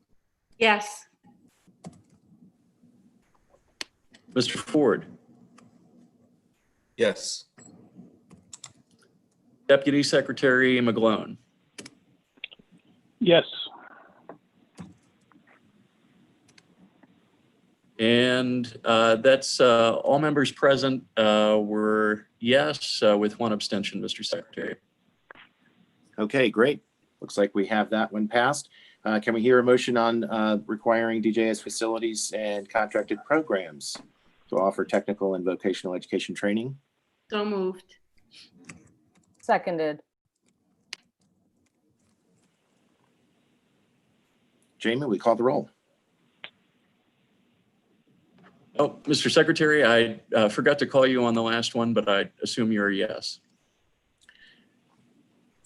Yes. Mr. Ford. Yes. Deputy Secretary McGlone. Yes. And that's all members present were yes, with one abstention, Mr. Secretary. Okay, great. Looks like we have that one passed. Can we hear a motion on requiring DJS facilities and contracted programs to offer technical and vocational education training? So moved. Seconded. Jamie, we call the roll. Oh, Mr. Secretary, I forgot to call you on the last one, but I assume you're a yes.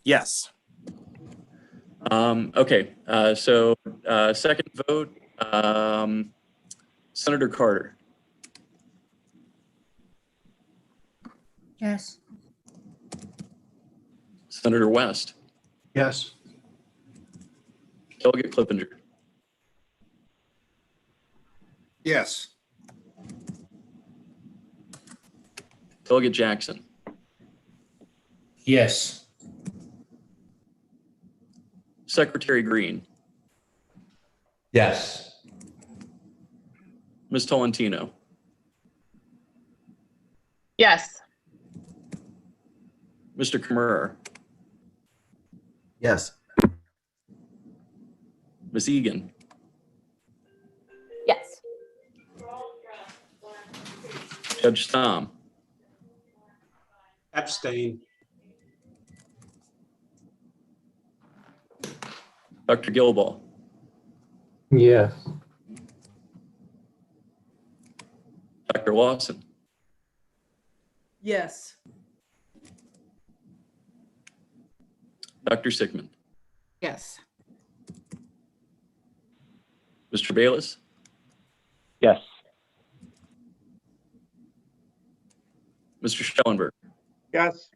Yes. Okay, so second vote, Senator Carter. Yes. Senator West. Yes. Delegate Clippinger. Yes. Delegate Jackson. Yes. Secretary Green. Yes. Ms. Tolentino. Yes. Mr. Kammerer. Yes. Ms. Egan. Yes. Judge Stamm. Abstain. Dr. Gilball. Yes. Dr. Lawson. Yes. Dr. Sickman. Yes. Mr. Bayless. Mr. Schellenberg, Yes.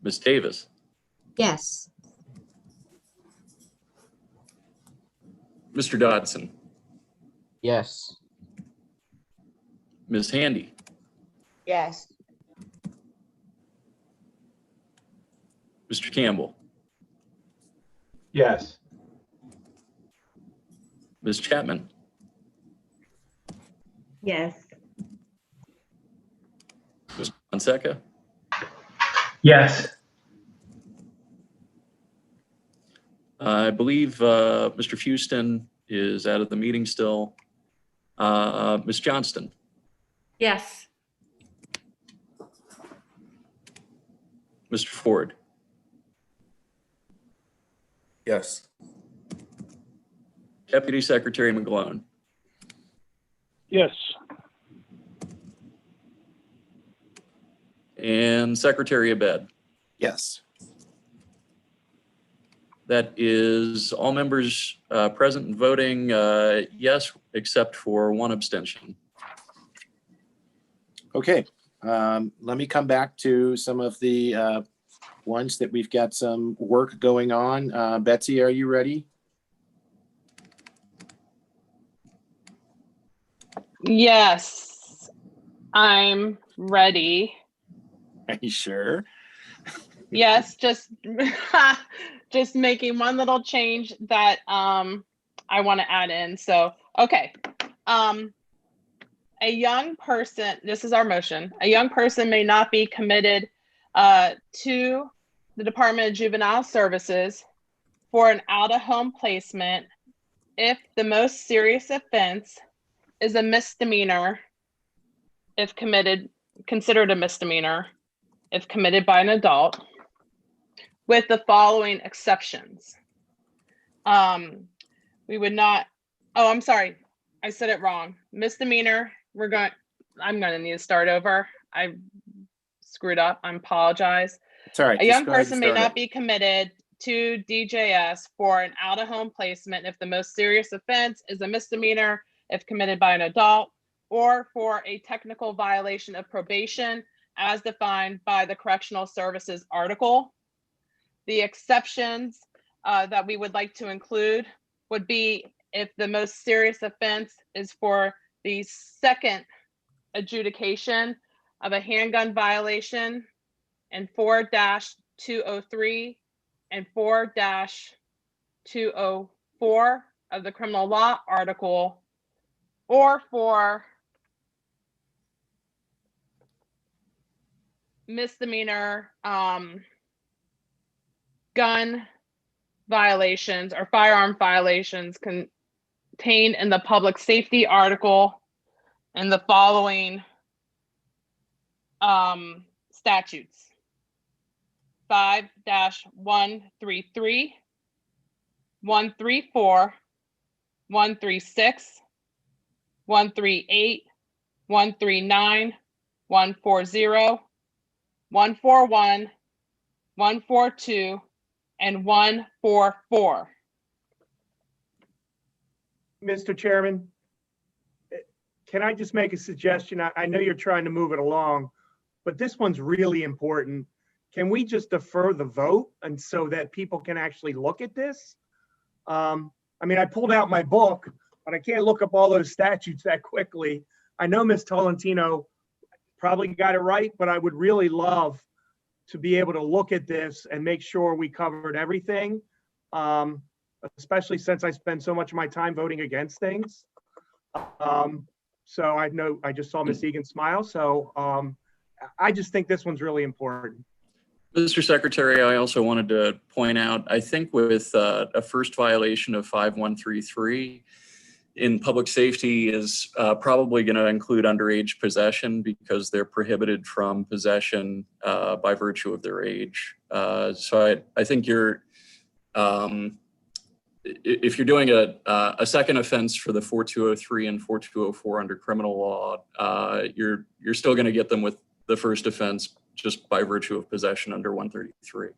Ms. Davis, Yes. Mr. Dodson, Yes. Ms. Handy, Yes. Mr. Campbell, Yes. Ms. Chapman, Yes. Mr. Fonseca, Yes. I believe Mr. Houston is out of the meeting still. Ms. Johnston, Yes. Mr. Ford, Yes. Deputy Secretary McGlone, Yes. and Secretary Abed. Yes. That is all members present and voting yes, except for one abstention. Okay, let me come back to some of the ones that we've got some work going on. Betsy, are you ready? Yes, I'm ready. Are you sure? Yes, just just making one little change that I want to add in. So, okay. A young person, this is our motion. A young person may not be committed to the Department of Juvenile Services for an out-of-home placement if the most serious offense is a misdemeanor, if considered a misdemeanor, if committed by an adult, with the following exceptions. We would not, oh, I'm sorry, I said it wrong. Misdemeanor, I'm gonna need to start over. I screwed up, I apologize. It's all right. A just young go ahead and person may start not it. be committed to DJS for an out-of-home placement if the most serious offense is a misdemeanor, if committed by an adult, or for a technical violation of probation as defined by the Correctional Services article. The exceptions that we would like to include would be if the most serious offense is for the second adjudication of a handgun violation and 4-203 and 4-204 of the criminal law article, or for misdemeanor gun violations or firearm violations contained in the public safety article and the following statutes: 5-133, 134, 136, 138, 139, 140, 141, 142, and 144. Mr. Chairman, can I just make a suggestion? I know you're trying to move it along, but this one's really important. Can we just defer the vote and so that people can actually look at this? I mean, I pulled out my book, but I can't look up all those statutes that quickly. I know Ms. Tolentino probably got it right, but I would really love to be able to look at this and make sure we covered everything, especially since I spend so much of my time voting against things. So I know I just saw Ms. Egan smile. So I just think this one's really important. Mr. Secretary, I also wanted to point out, I think with a first violation of 5133 in public safety is probably going to include underage possession because they're prohibited from possession by virtue of their age. So I think you're, if you're doing a second offense for the 4203 and 4204 under criminal law, you're still going to get them with the first offense just by virtue of possession under 133.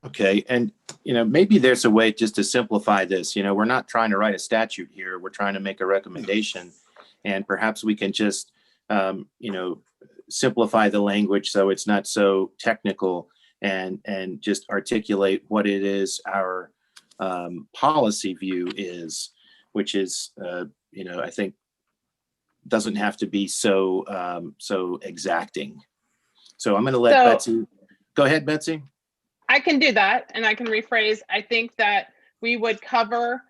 Okay, and maybe there's a way just to simplify this. We're not trying to write a statute here. We're trying to make a recommendation, and perhaps we can just you know, simplify the language so it's not so technical, and just articulate what it is our policy view is, which is, you know, I think doesn't have to be so so exacting. So I'm going to let Betsy go ahead. Betsy. I can do that, and I can rephrase. I think that we would cover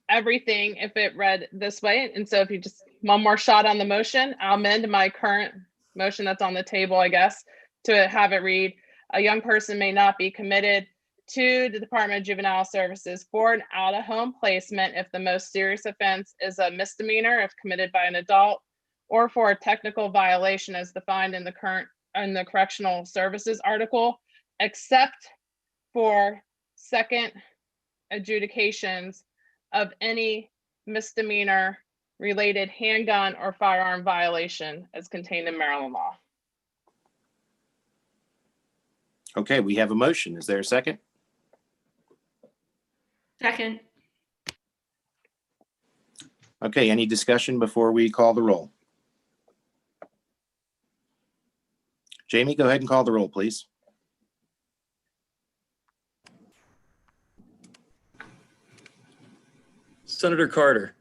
everything if it read this way. And so if you just one more shot on the motion, I'll amend my current motion that's on the table, I guess, to have it read, a young person may not be committed to the Department of Juvenile Services for an out-of-home placement if the most serious offense is a misdemeanor if committed by an adult, or for a technical violation as defined in the Correctional Services article, except for second adjudications of any misdemeanor related handgun or firearm violation as contained in Maryland law. Okay, we have a motion. Is there a second? Second. Okay, any discussion before we call the roll? Jamie, go ahead and call the roll, please. Senator Carter.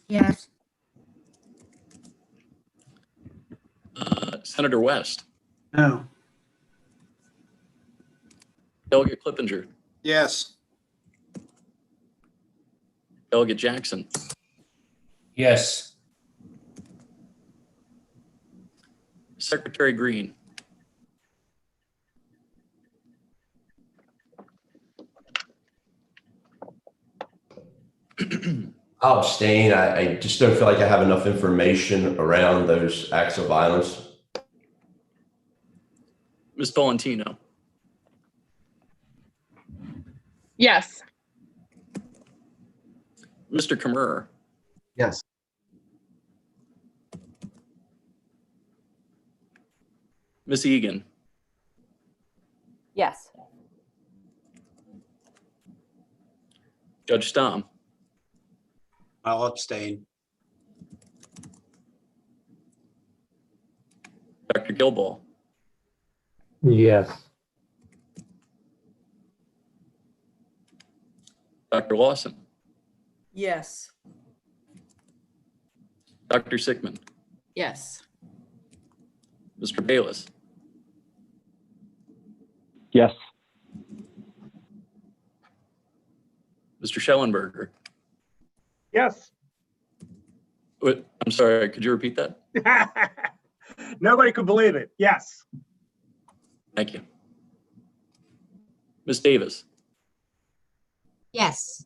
Yes. Senator West. No. Delegate Clippinger. Yes. Delegate Jackson. Yes. Secretary Green. I'll abstain. I just don't feel like I have enough information around those acts of violence. Ms. Valentino. Yes. Mr. Kammerer. Yes. Ms. Egan. Yes. Judge Stamm. I'll abstain. Dr. Gilball. Yes. Dr. Lawson. Yes. Dr. Sickman. Yes. Mr. Bayless. Yes. Mr. Schellenberger. Yes. What? I'm sorry, could you repeat that? Nobody could believe it. Yes. Thank you. Ms. Davis. Yes.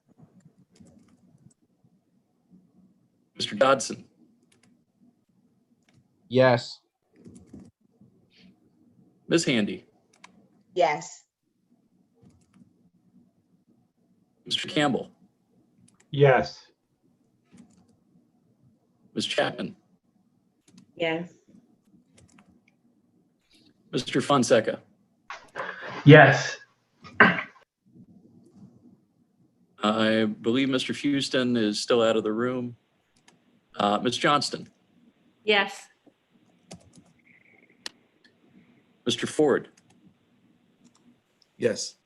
Mr. Dodson. Yes. Ms. Handy. Yes. Mr. Campbell. Yes. Ms. Chapman. Yes. Mr. Fonseca. Yes. I believe Mr. Houston is still out of the room. Ms. Johnston. Yes. Mr. Ford. Yes.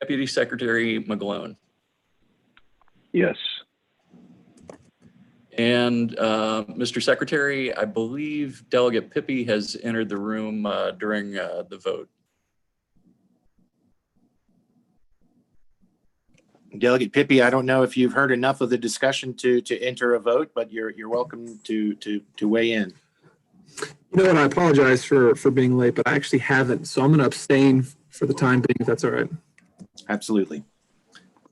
Deputy Secretary McGlone. Yes. And Mr. Secretary, I believe Delegate Pippi has entered the room during the vote. Delegate Pippi, I don't know if you've heard enough of the discussion to enter a vote, but you're welcome to weigh in. You know what? I apologize for being late, but I actually haven't, so I'm going to abstain for the time being, if that's all right. Absolutely.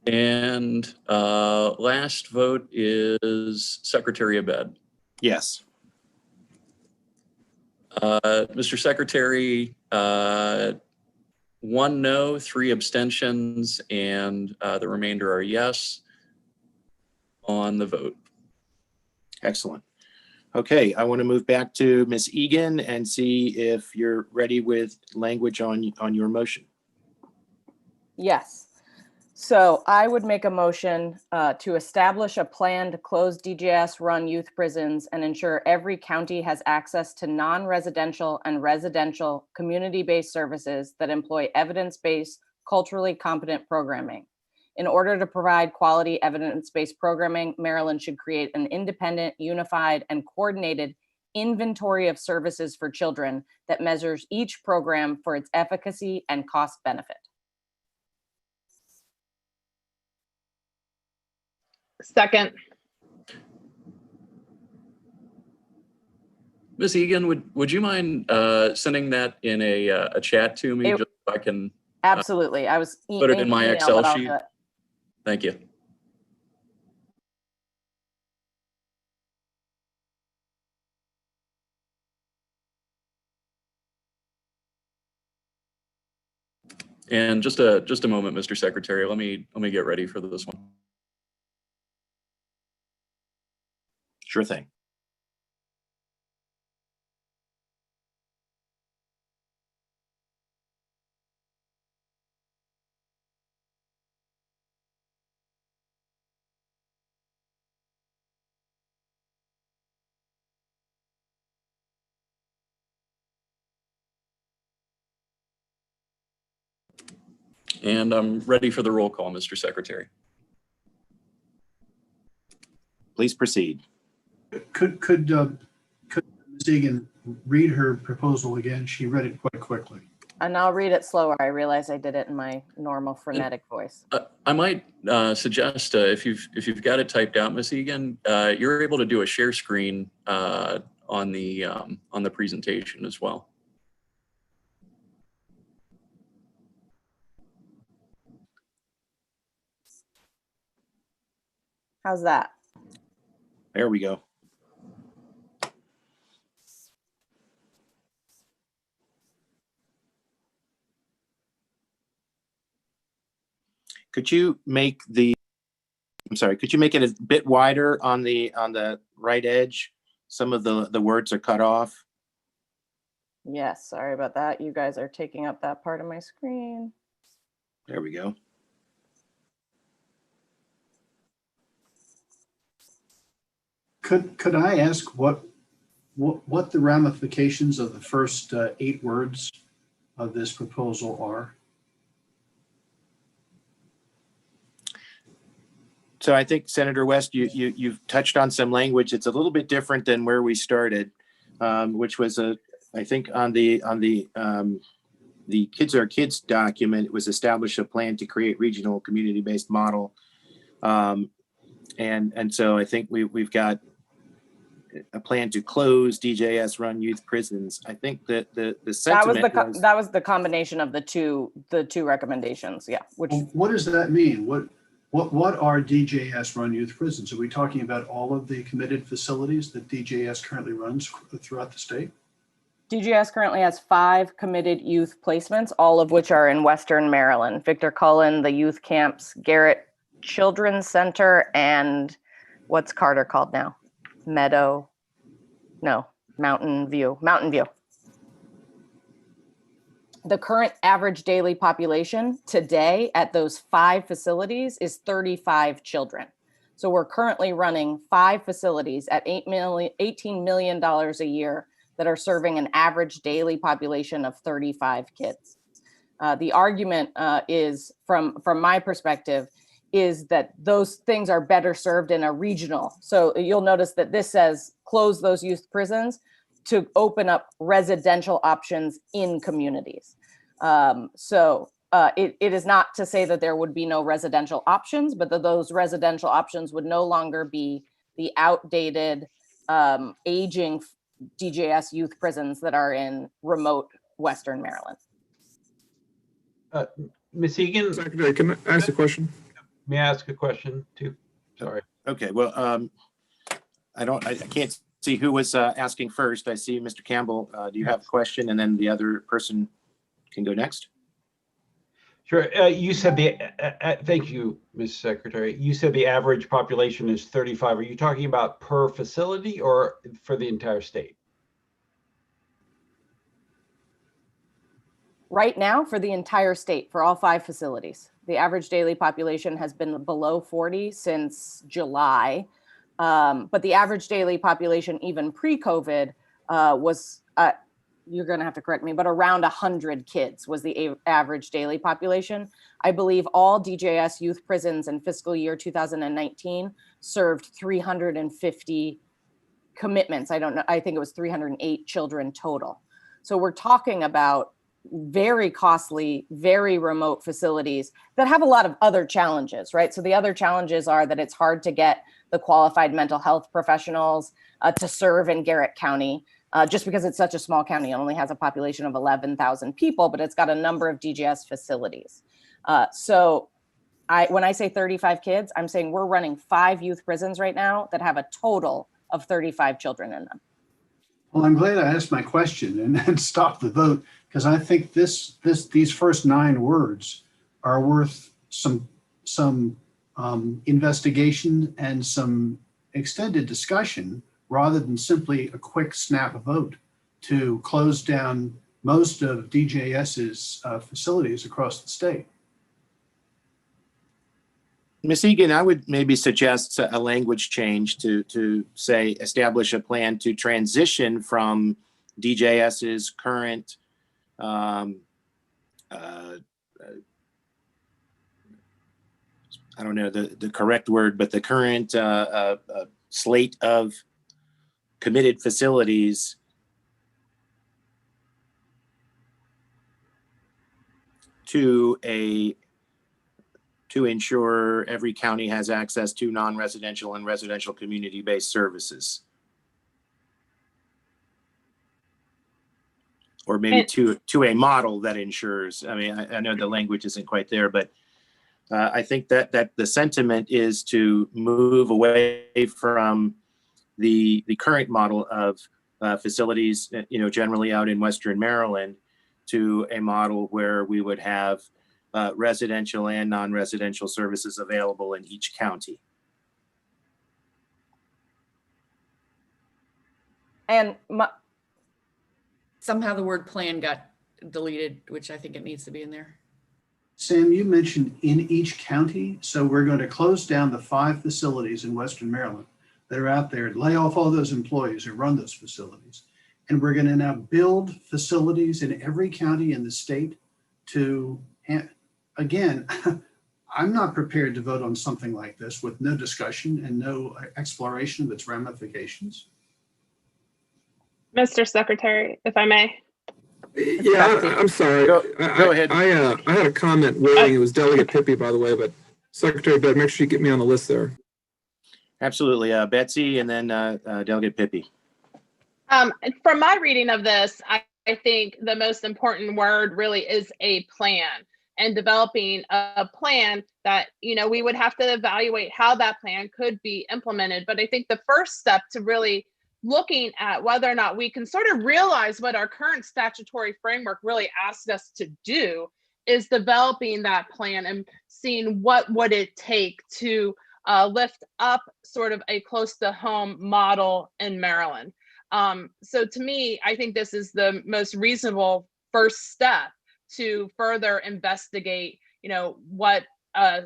And last vote is Secretary Abed. Yes. Mr. Secretary, 1 no, 3 abstentions, and the remainder are yes on the vote. Excellent. Okay, I want to move back to Ms. Egan and see if you're ready with language on your motion. Yes. So I would make a motion to establish a plan to close DJS-run youth prisons and ensure every county has access to non-residential and residential community-based services that employ evidence-based, culturally competent programming. In order to provide quality evidence-based programming, Maryland should create an independent, unified, and coordinated inventory of services for children that measures each program for its efficacy and cost benefit. Second. Ms. Egan, would you mind sending that in a chat to me, just so I can Absolutely. I was put it in my email, Excel but I'll sheet? do it. Thank you. And just a moment, Mr. Secretary. Let me get ready for this one. Sure thing. And I'm ready for the roll call, Mr. Secretary. Please proceed. Could Ms. Egan read her proposal again? She read it quite quickly. And I'll read it slower. I realize I did it in my normal frenetic voice. I might suggest if you've got it typed out, Ms. Egan, you're able to do a share screen on the presentation as well. How's that? There we go. Could you make could you make it a bit wider on the right edge? Some of the words are cut off. Yes, sorry about that. You guys are taking up that part of my screen. There we go. Could I ask what the ramifications of the first 8 words of this proposal are? So I think Senator West, you've touched on some language. It's a little bit different than where we started, which was I think on the Kids Are Kids document, it was establish a plan to create regional community-based model. And so I think we've got a plan to close DJS run youth prisons. I think that the sentiment that was the combination of the two recommendations. Yeah. Which what does that mean? What are DJS run youth prisons? Are we talking about all of the committed facilities that DJS currently runs throughout the state? DJS currently has 5 committed youth placements, all of which are in Western Maryland. Victor Cullen, the youth camps, Garrett Children's Center, and what's Carter called now? Mountain View. The current average daily population today at those 5 facilities is 35 children. So we're currently running 5 facilities at $18 million a year that are serving an average daily population of 35 kids. The argument is, from my perspective, is that those things are better served in a regional. So you'll notice that this says close those youth prisons to open up residential options in communities. It is not to say that there would be no residential options, but that those residential options would no longer be the outdated, aging DJS youth prisons that are in remote Western Maryland. Ms. Egan? Secretary, can I ask a question? May I ask a question too? Sorry. Okay, well, I can't see who was asking first. I see Mr. Campbell. Do you have a question? And then the other person can go next. Sure. You said thank you, Ms. Secretary. You said the average population is 35. Are you talking about per facility or for the entire state? Right now, for the entire state, for all 5 facilities, the average daily population has been below 40 since July. But the average daily population, even pre-COVID, was, you're going to have to correct me, but around 100 kids was the average daily population. I believe all DJS youth prisons in fiscal year 2019 served 350 commitments. I don't know, I think it was 308 children total. So we're talking about very costly, very remote facilities that have a lot of other challenges, right? So the other challenges are that it's hard to get the qualified mental health professionals to serve in Garrett County, just because it's such a small county. It only has a population of 11,000 people, but it's got a number of DJS facilities. So when I say 35 kids, I'm saying we're running 5 youth prisons right now that have a total of 35 children in them. Well, I'm glad I asked my question and stopped the vote, because I think these first 9 words are worth some investigation and some extended discussion, rather than simply a quick snap vote to close down most of DJS's facilities across the state. Ms. Egan, I would maybe suggest a language change to say, establish a plan to transition from DJS's current I don't know the correct word, but the current slate of committed facilities to ensure every county has access to non-residential and residential community-based services. Or maybe to a model that ensures, I mean, I know the language isn't quite there, but I think that the sentiment is to move away from the current model of facilities, generally out in Western Maryland, to a model where we would have residential and non-residential services available in each county. And somehow the word plan got deleted, which I think it needs to be in there. Sam, you mentioned in each county, so we're going to close down the 5 facilities in Western Maryland that are out there, lay off all those employees who run those facilities. And we're going to now build facilities in every county in the state to, again, I'm not prepared to vote on something like this with no discussion and no exploration of its ramifications. Mr. Secretary, if I may. Yeah, I'm sorry. Go ahead. I had a comment waiting. It was Delegate Pippi, by the way, but Secretary Bed, make sure you get me on the list there. Absolutely. Betsy and then Delegate Pippi. From my reading of this, I think the most important word really is a plan, and developing a plan that, we would have to evaluate how that plan could be implemented. But I think the first step to really looking at whether or not we can sort of realize what our current statutory framework really asks us to do is developing that plan and seeing what would it take to lift up sort of a close to home model in Maryland. So to me, I think this is the most reasonable first step to further investigate, what a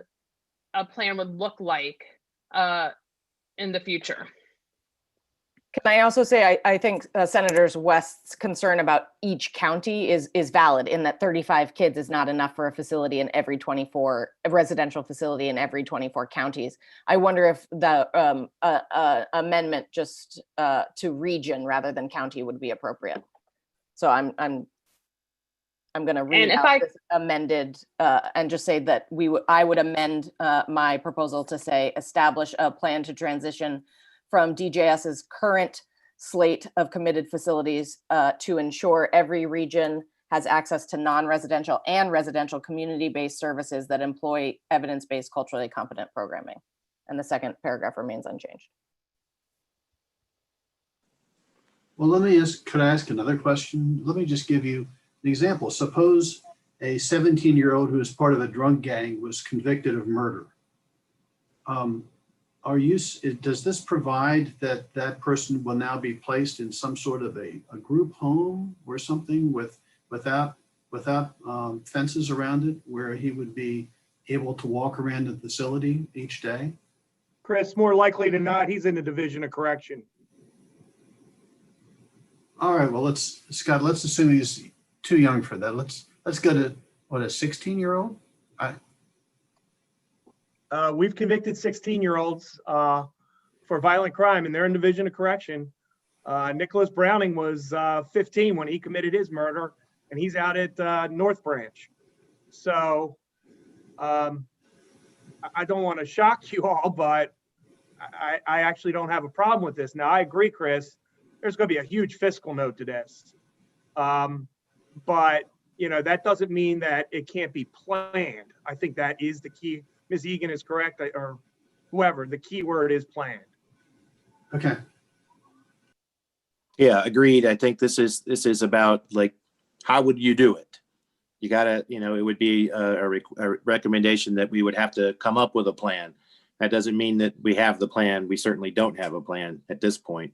plan would look like in the future. Can I also say, I think Senator West's concern about each county is valid, in that 35 kids is not enough for a facility in every 24, a residential facility in every 24 counties. I wonder if the amendment just to region rather than county would be appropriate. So I'm going to read out this amended and just say that I would amend my proposal to say, establish a plan to transition from DJS's current slate of committed facilities to ensure every region has access to non-residential and residential community-based services that employ evidence-based culturally competent programming. And the second paragraph remains unchanged. Well, could I ask another question? Let me just give you an example. Suppose a 17-year-old who is part of a drug gang was convicted of murder. Does this provide that that person will now be placed in some sort of a group home or something without fences around it, where he would be able to walk around the facility each day? Chris, more likely than not, he's in the Division of Correction. All right, well, Scott, let's assume he's too young for that. Let's go to, what, a 16-year-old? We've convicted 16-year-olds for violent crime, and they're in Division of Correction. Nicholas Browning was 15 when he committed his murder, and he's out at North Branch. So I don't want to shock you all, but I actually don't have a problem with this. Now, I agree, Chris, there's going to be a huge fiscal note to this. But, you know, that doesn't mean that it can't be planned. I think that is the key. Ms. Egan is correct, or whoever, the key word is planned. Okay. Yeah, agreed. I think this is about, like, how would you do it? You gotta, you know, it would be a recommendation that we would have to come up with a plan. That doesn't mean that we have the plan. We certainly don't have a plan at this point.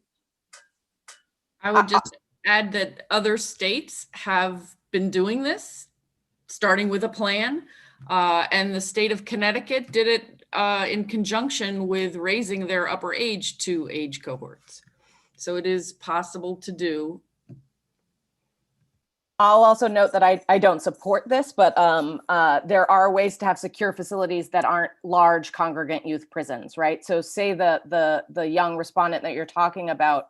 I would just add that other states have been doing this, starting with a plan. And the state of Connecticut did it in conjunction with raising their upper age to age cohorts. So it is possible to do. I'll also note that I don't support this, but there are ways to have secure facilities that aren't large congregant youth prisons, right? So say the young respondent that you're talking about,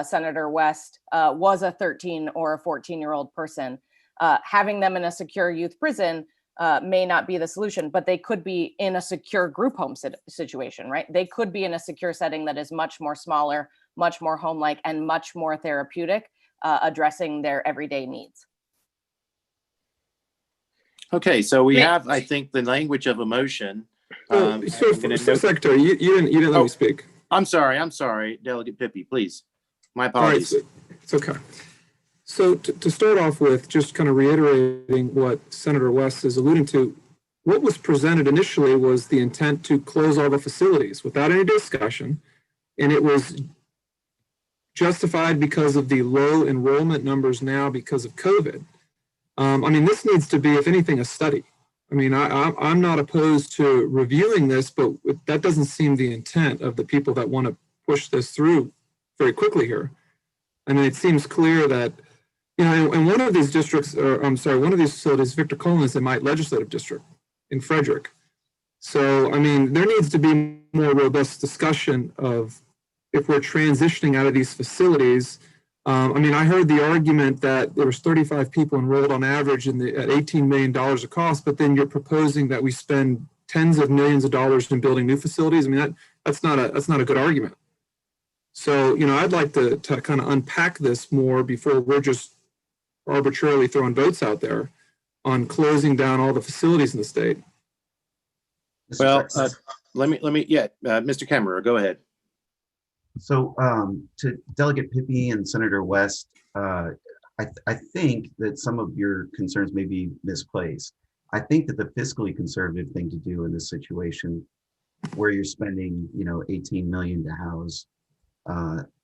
Senator West, was a 13 or a 14-year-old person. Having them in a secure youth prison may not be the solution, but they could be in a secure group home situation, right? They could be in a secure setting that is much more smaller, much more home-like, and much more therapeutic, addressing their everyday needs. Okay, so we have, I think, the language of emotion. Secretary, you didn't let me speak. I'm sorry, Delegate Pippi, please. My apologies. All right, it's okay. So to start off with, just kind of reiterating what Senator West is alluding to, what was presented initially was the intent to close all the facilities without any discussion, and it was justified because of the low enrollment numbers now because of COVID. I mean, this needs to be, if anything, a study. I mean, I'm not opposed to reviewing this, but that doesn't seem the intent of the people that want to push this through very quickly here. I mean, it seems clear that, you know, in one of these districts, or I'm sorry, one of these facilities, Victor Cullen is in my legislative district in Frederick. So, I mean, there needs to be more robust discussion of if we're transitioning out of these facilities. I mean, I heard the argument that there was 35 people enrolled on average at $18 million of cost, but then you're proposing that we spend tens of millions of dollars in building new facilities. I mean, that's not a good argument. So, you know, I'd like to kind of unpack this more before we're just arbitrarily throwing votes out there on closing down all the facilities in the state. Well, Mr. Kemmerer, go ahead. So to Delegate Pippi and Senator West, I think that some of your concerns may be misplaced. I think that the fiscally conservative thing to do in this situation, where you're spending, you know, 18 million to house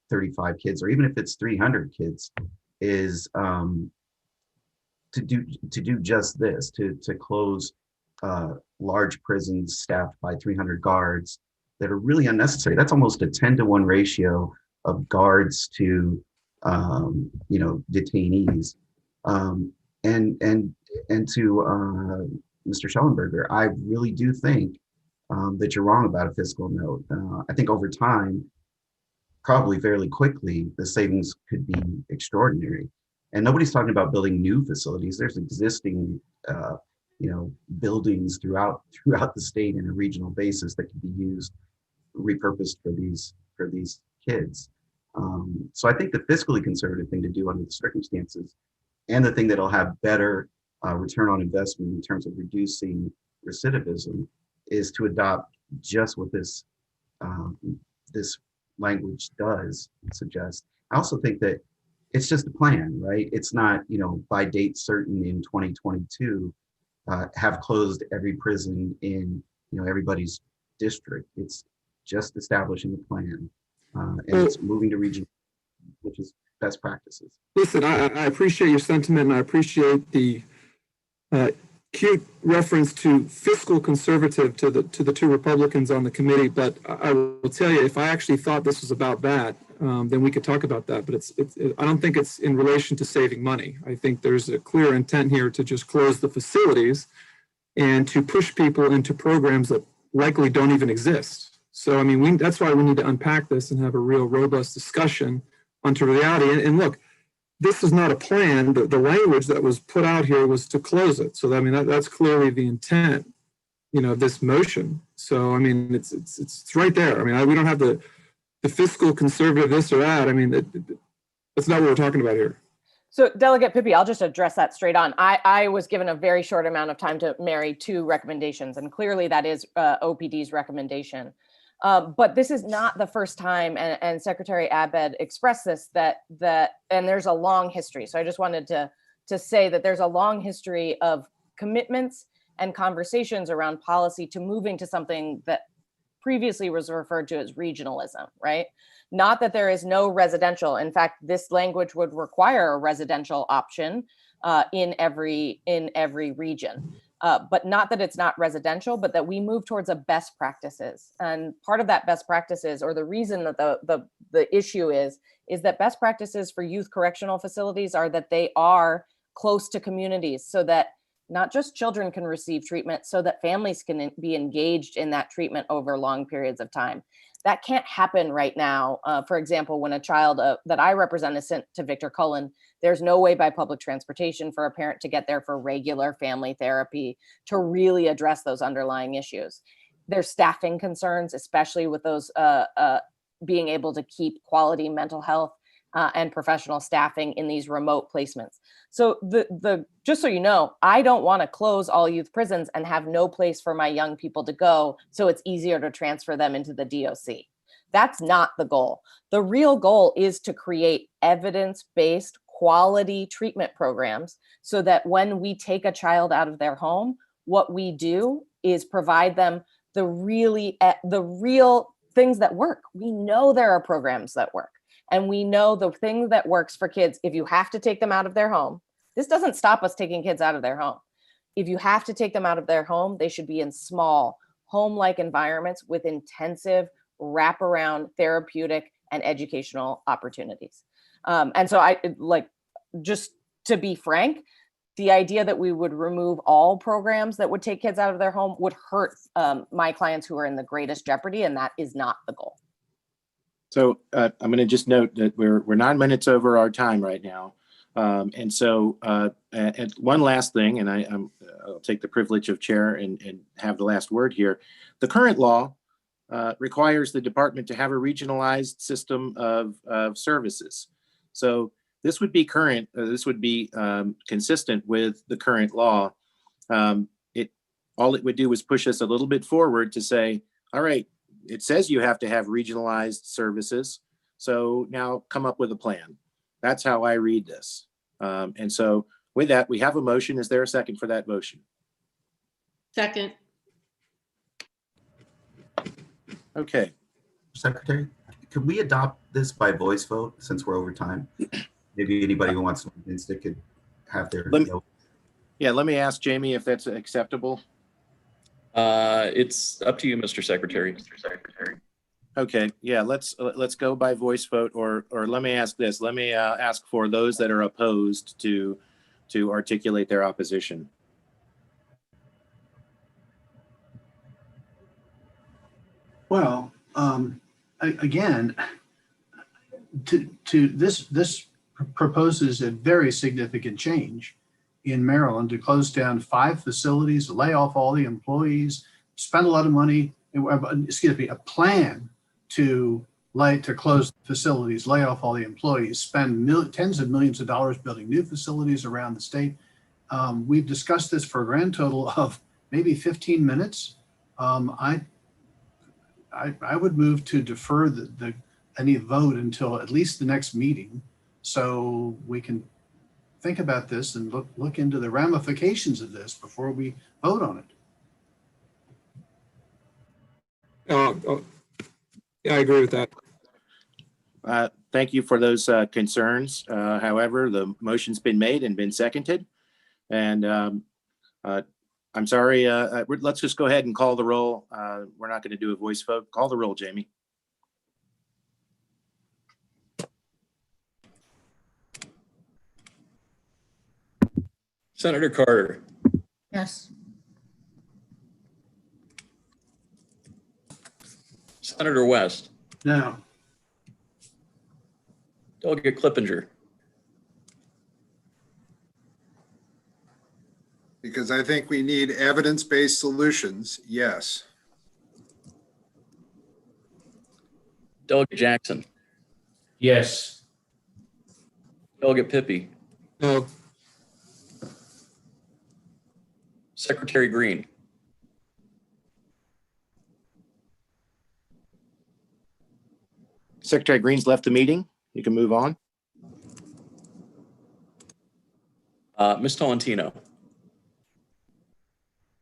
35 kids, or even if it's 300 kids, is to do just this, to close large prisons staffed by 300 guards that are really unnecessary. That's almost a 10-to-1 ratio of guards to, you know, detainees. And to Mr. Schellenberger, I really do think that you're wrong about a fiscal note. I think over time, probably fairly quickly, the savings could be extraordinary. And nobody's talking about building new facilities. There's existing, you know, buildings throughout the state in a regional basis that can be used, repurposed for these kids. So I think the fiscally conservative thing to do under the circumstances, and the thing that'll have better return on investment in terms of reducing recidivism, is to adopt just what this this language does suggest. I also think that it's just a plan, right? It's not, you know, by date certain in 2022, have closed every prison in, you know, everybody's district. It's just establishing a plan, and it's moving to region, which is best practices. Listen, I appreciate your sentiment, and I appreciate the cute reference to fiscal conservative to the two Republicans on the committee. But I will tell you, if I actually thought this was about that, then we could talk about that. But I don't think it's in relation to saving money. I think there's a clear intent here to just close the facilities and to push people into programs that likely don't even exist. So, I mean, that's why we need to unpack this and have a real robust discussion onto reality. And look, this is not a plan. The language that was put out here was to close it. So, I mean, that's clearly the intent, you know, of this motion. So, I mean, it's right there. I mean, we don't have the fiscal conservative this or that. I mean, that's not what we're talking about here. So Delegate Pippi, I'll just address that straight on. I was given a very short amount of time to marry two recommendations, and clearly that is OPD's recommendation. But this is not the first time, and Secretary Abed expressed this, that and there's a long history. So I just wanted to say that there's a long history of commitments and conversations around policy to moving to something that previously was referred to as regionalism, right? Not that there is no residential. In fact, this language would require a residential option in every region. But not that it's not residential, but that we move towards a best practices. And part of that best practices, or the reason that the issue is that best practices for youth correctional facilities are that they are close to communities, so that not just children can receive treatment, so that families can be engaged in that treatment over long periods of time. That can't happen right now. For example, when a child that I represent is sent to Victor Cullen, there's no way by public transportation for a parent to get there for regular family therapy to really address those underlying issues. There's staffing concerns, especially with those being able to keep quality mental health and professional staffing in these remote placements. So just so you know, I don't want to close all youth prisons and have no place for my young people to go, so it's easier to transfer them into the DOC. That's not the goal. The real goal is to create evidence-based quality treatment programs, so that when we take a child out of their home, what we do is provide them the real things that work. We know there are programs that work. And we know the thing that works for kids, if you have to take them out of their home, this doesn't stop us taking kids out of their home. If you have to take them out of their home, they should be in small, home-like environments with intensive wraparound therapeutic and educational opportunities. And so just to be frank, the idea that we would remove all programs that would take kids out of their home would hurt my clients who are in the greatest jeopardy, and that is not the goal. So I'm going to just note that we're 9 minutes over our time right now. And so and one last thing, and I'll take the privilege of chair and have the last word here. The current law requires the department to have a regionalized system of services. So this would be consistent with the current law. All it would do is push us a little bit forward to say, all right, it says you have to have regionalized services. So now come up with a plan. That's how I read this. And so with that, we have a motion. Is there a second for that motion? Second. Okay. Secretary, could we adopt this by voice vote since we're over time? Maybe anybody who wants to against it could have their vote. Yeah, let me ask Jamie if that's acceptable. It's up to you, Mr. Secretary. Okay, yeah, let's go by voice vote, or let me ask this. Let me ask for those that are opposed to articulate their opposition. Well, again, this proposes a very significant change in Maryland to close down 5 facilities, lay off all the employees, spend a lot of money, a plan to close facilities, lay off all the employees, spend tens of millions of dollars building new facilities around the state. We've discussed this for a grand total of maybe 15 minutes. I would move to defer any vote until at least the next meeting, so we can think about this and look into the ramifications of this before we vote on it. Yeah, I agree with that. Thank you for those concerns. However, the motion's been made and been seconded. And I'm sorry, let's just go ahead and call the roll. We're not going to do a voice vote. Call the roll, Jamie. Senator Carter, Yes. Senator West, No. Delegate Clippinger, Because I think we need evidence-based solutions, yes. Delegate Jackson, Yes. Delegate Pippy, No. Secretary Green, Secretary Green's left the meeting. You can move on. Ms. Tolentino,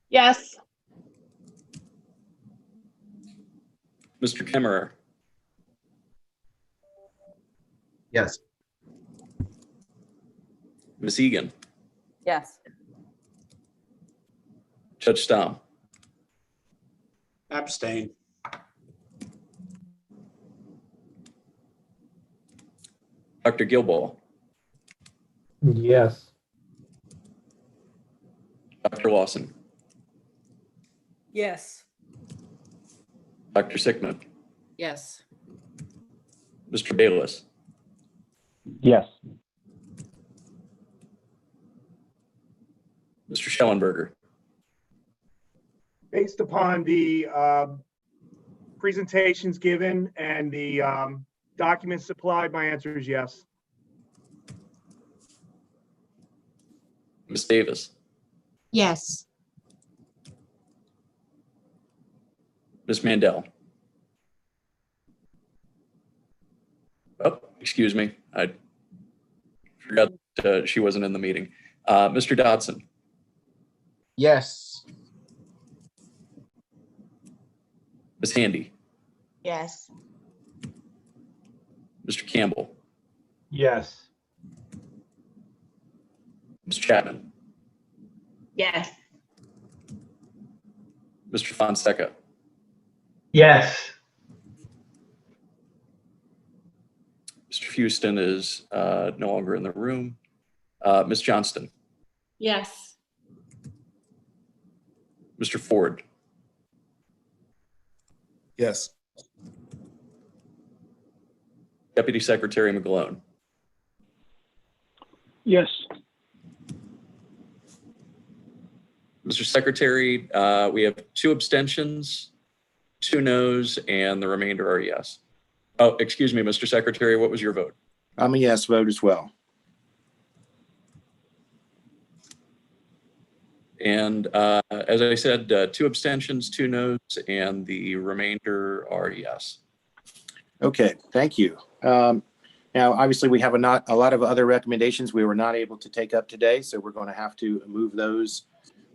Yes. Mr. Kemmerer, Yes. Ms. Egan, Yes. Judge Stamm, Abstain. Dr. Gilboa, Yes. Dr. Lawson, Yes. Dr. Sickman, Yes. Mr. Bayless, Yes. Mr. Schellenberger, Based upon the presentations given and the documents supplied, my answer is yes. Ms. Davis, Yes. Ms. Mandel. Oh, excuse me. I forgot she wasn't in the meeting. Mr. Dodson, Yes. Ms. Handy, Yes. Mr. Campbell, Yes. Ms. Chapman, Yes. Mr. Fonseca, Yes. Mr. Houston is no longer in the room. Ms. Johnston, Yes. Mr. Ford, Yes. Deputy Secretary McGlone, Yes. Mr. Secretary, we have 2 abstentions, 2 noes, and the remainder are yes. Oh, excuse me, Mr. Secretary, what was your vote? I'm a yes vote as well. And as I said, 2 abstentions, 2 noes, and the remainder are yes. Okay, thank you. Now, obviously, we have a lot of other recommendations we were not able to take up today, so we're going to have to move those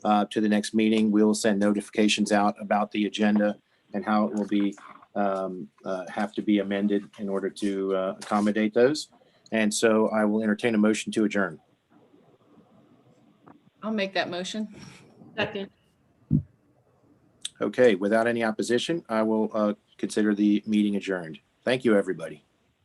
to the next meeting. We will send notifications out about the agenda and how it will be have to be amended in order to accommodate those. And so I will entertain a motion to adjourn. I'll make that motion. Second. Okay, without any opposition, I will consider the meeting adjourned. Thank you, everybody.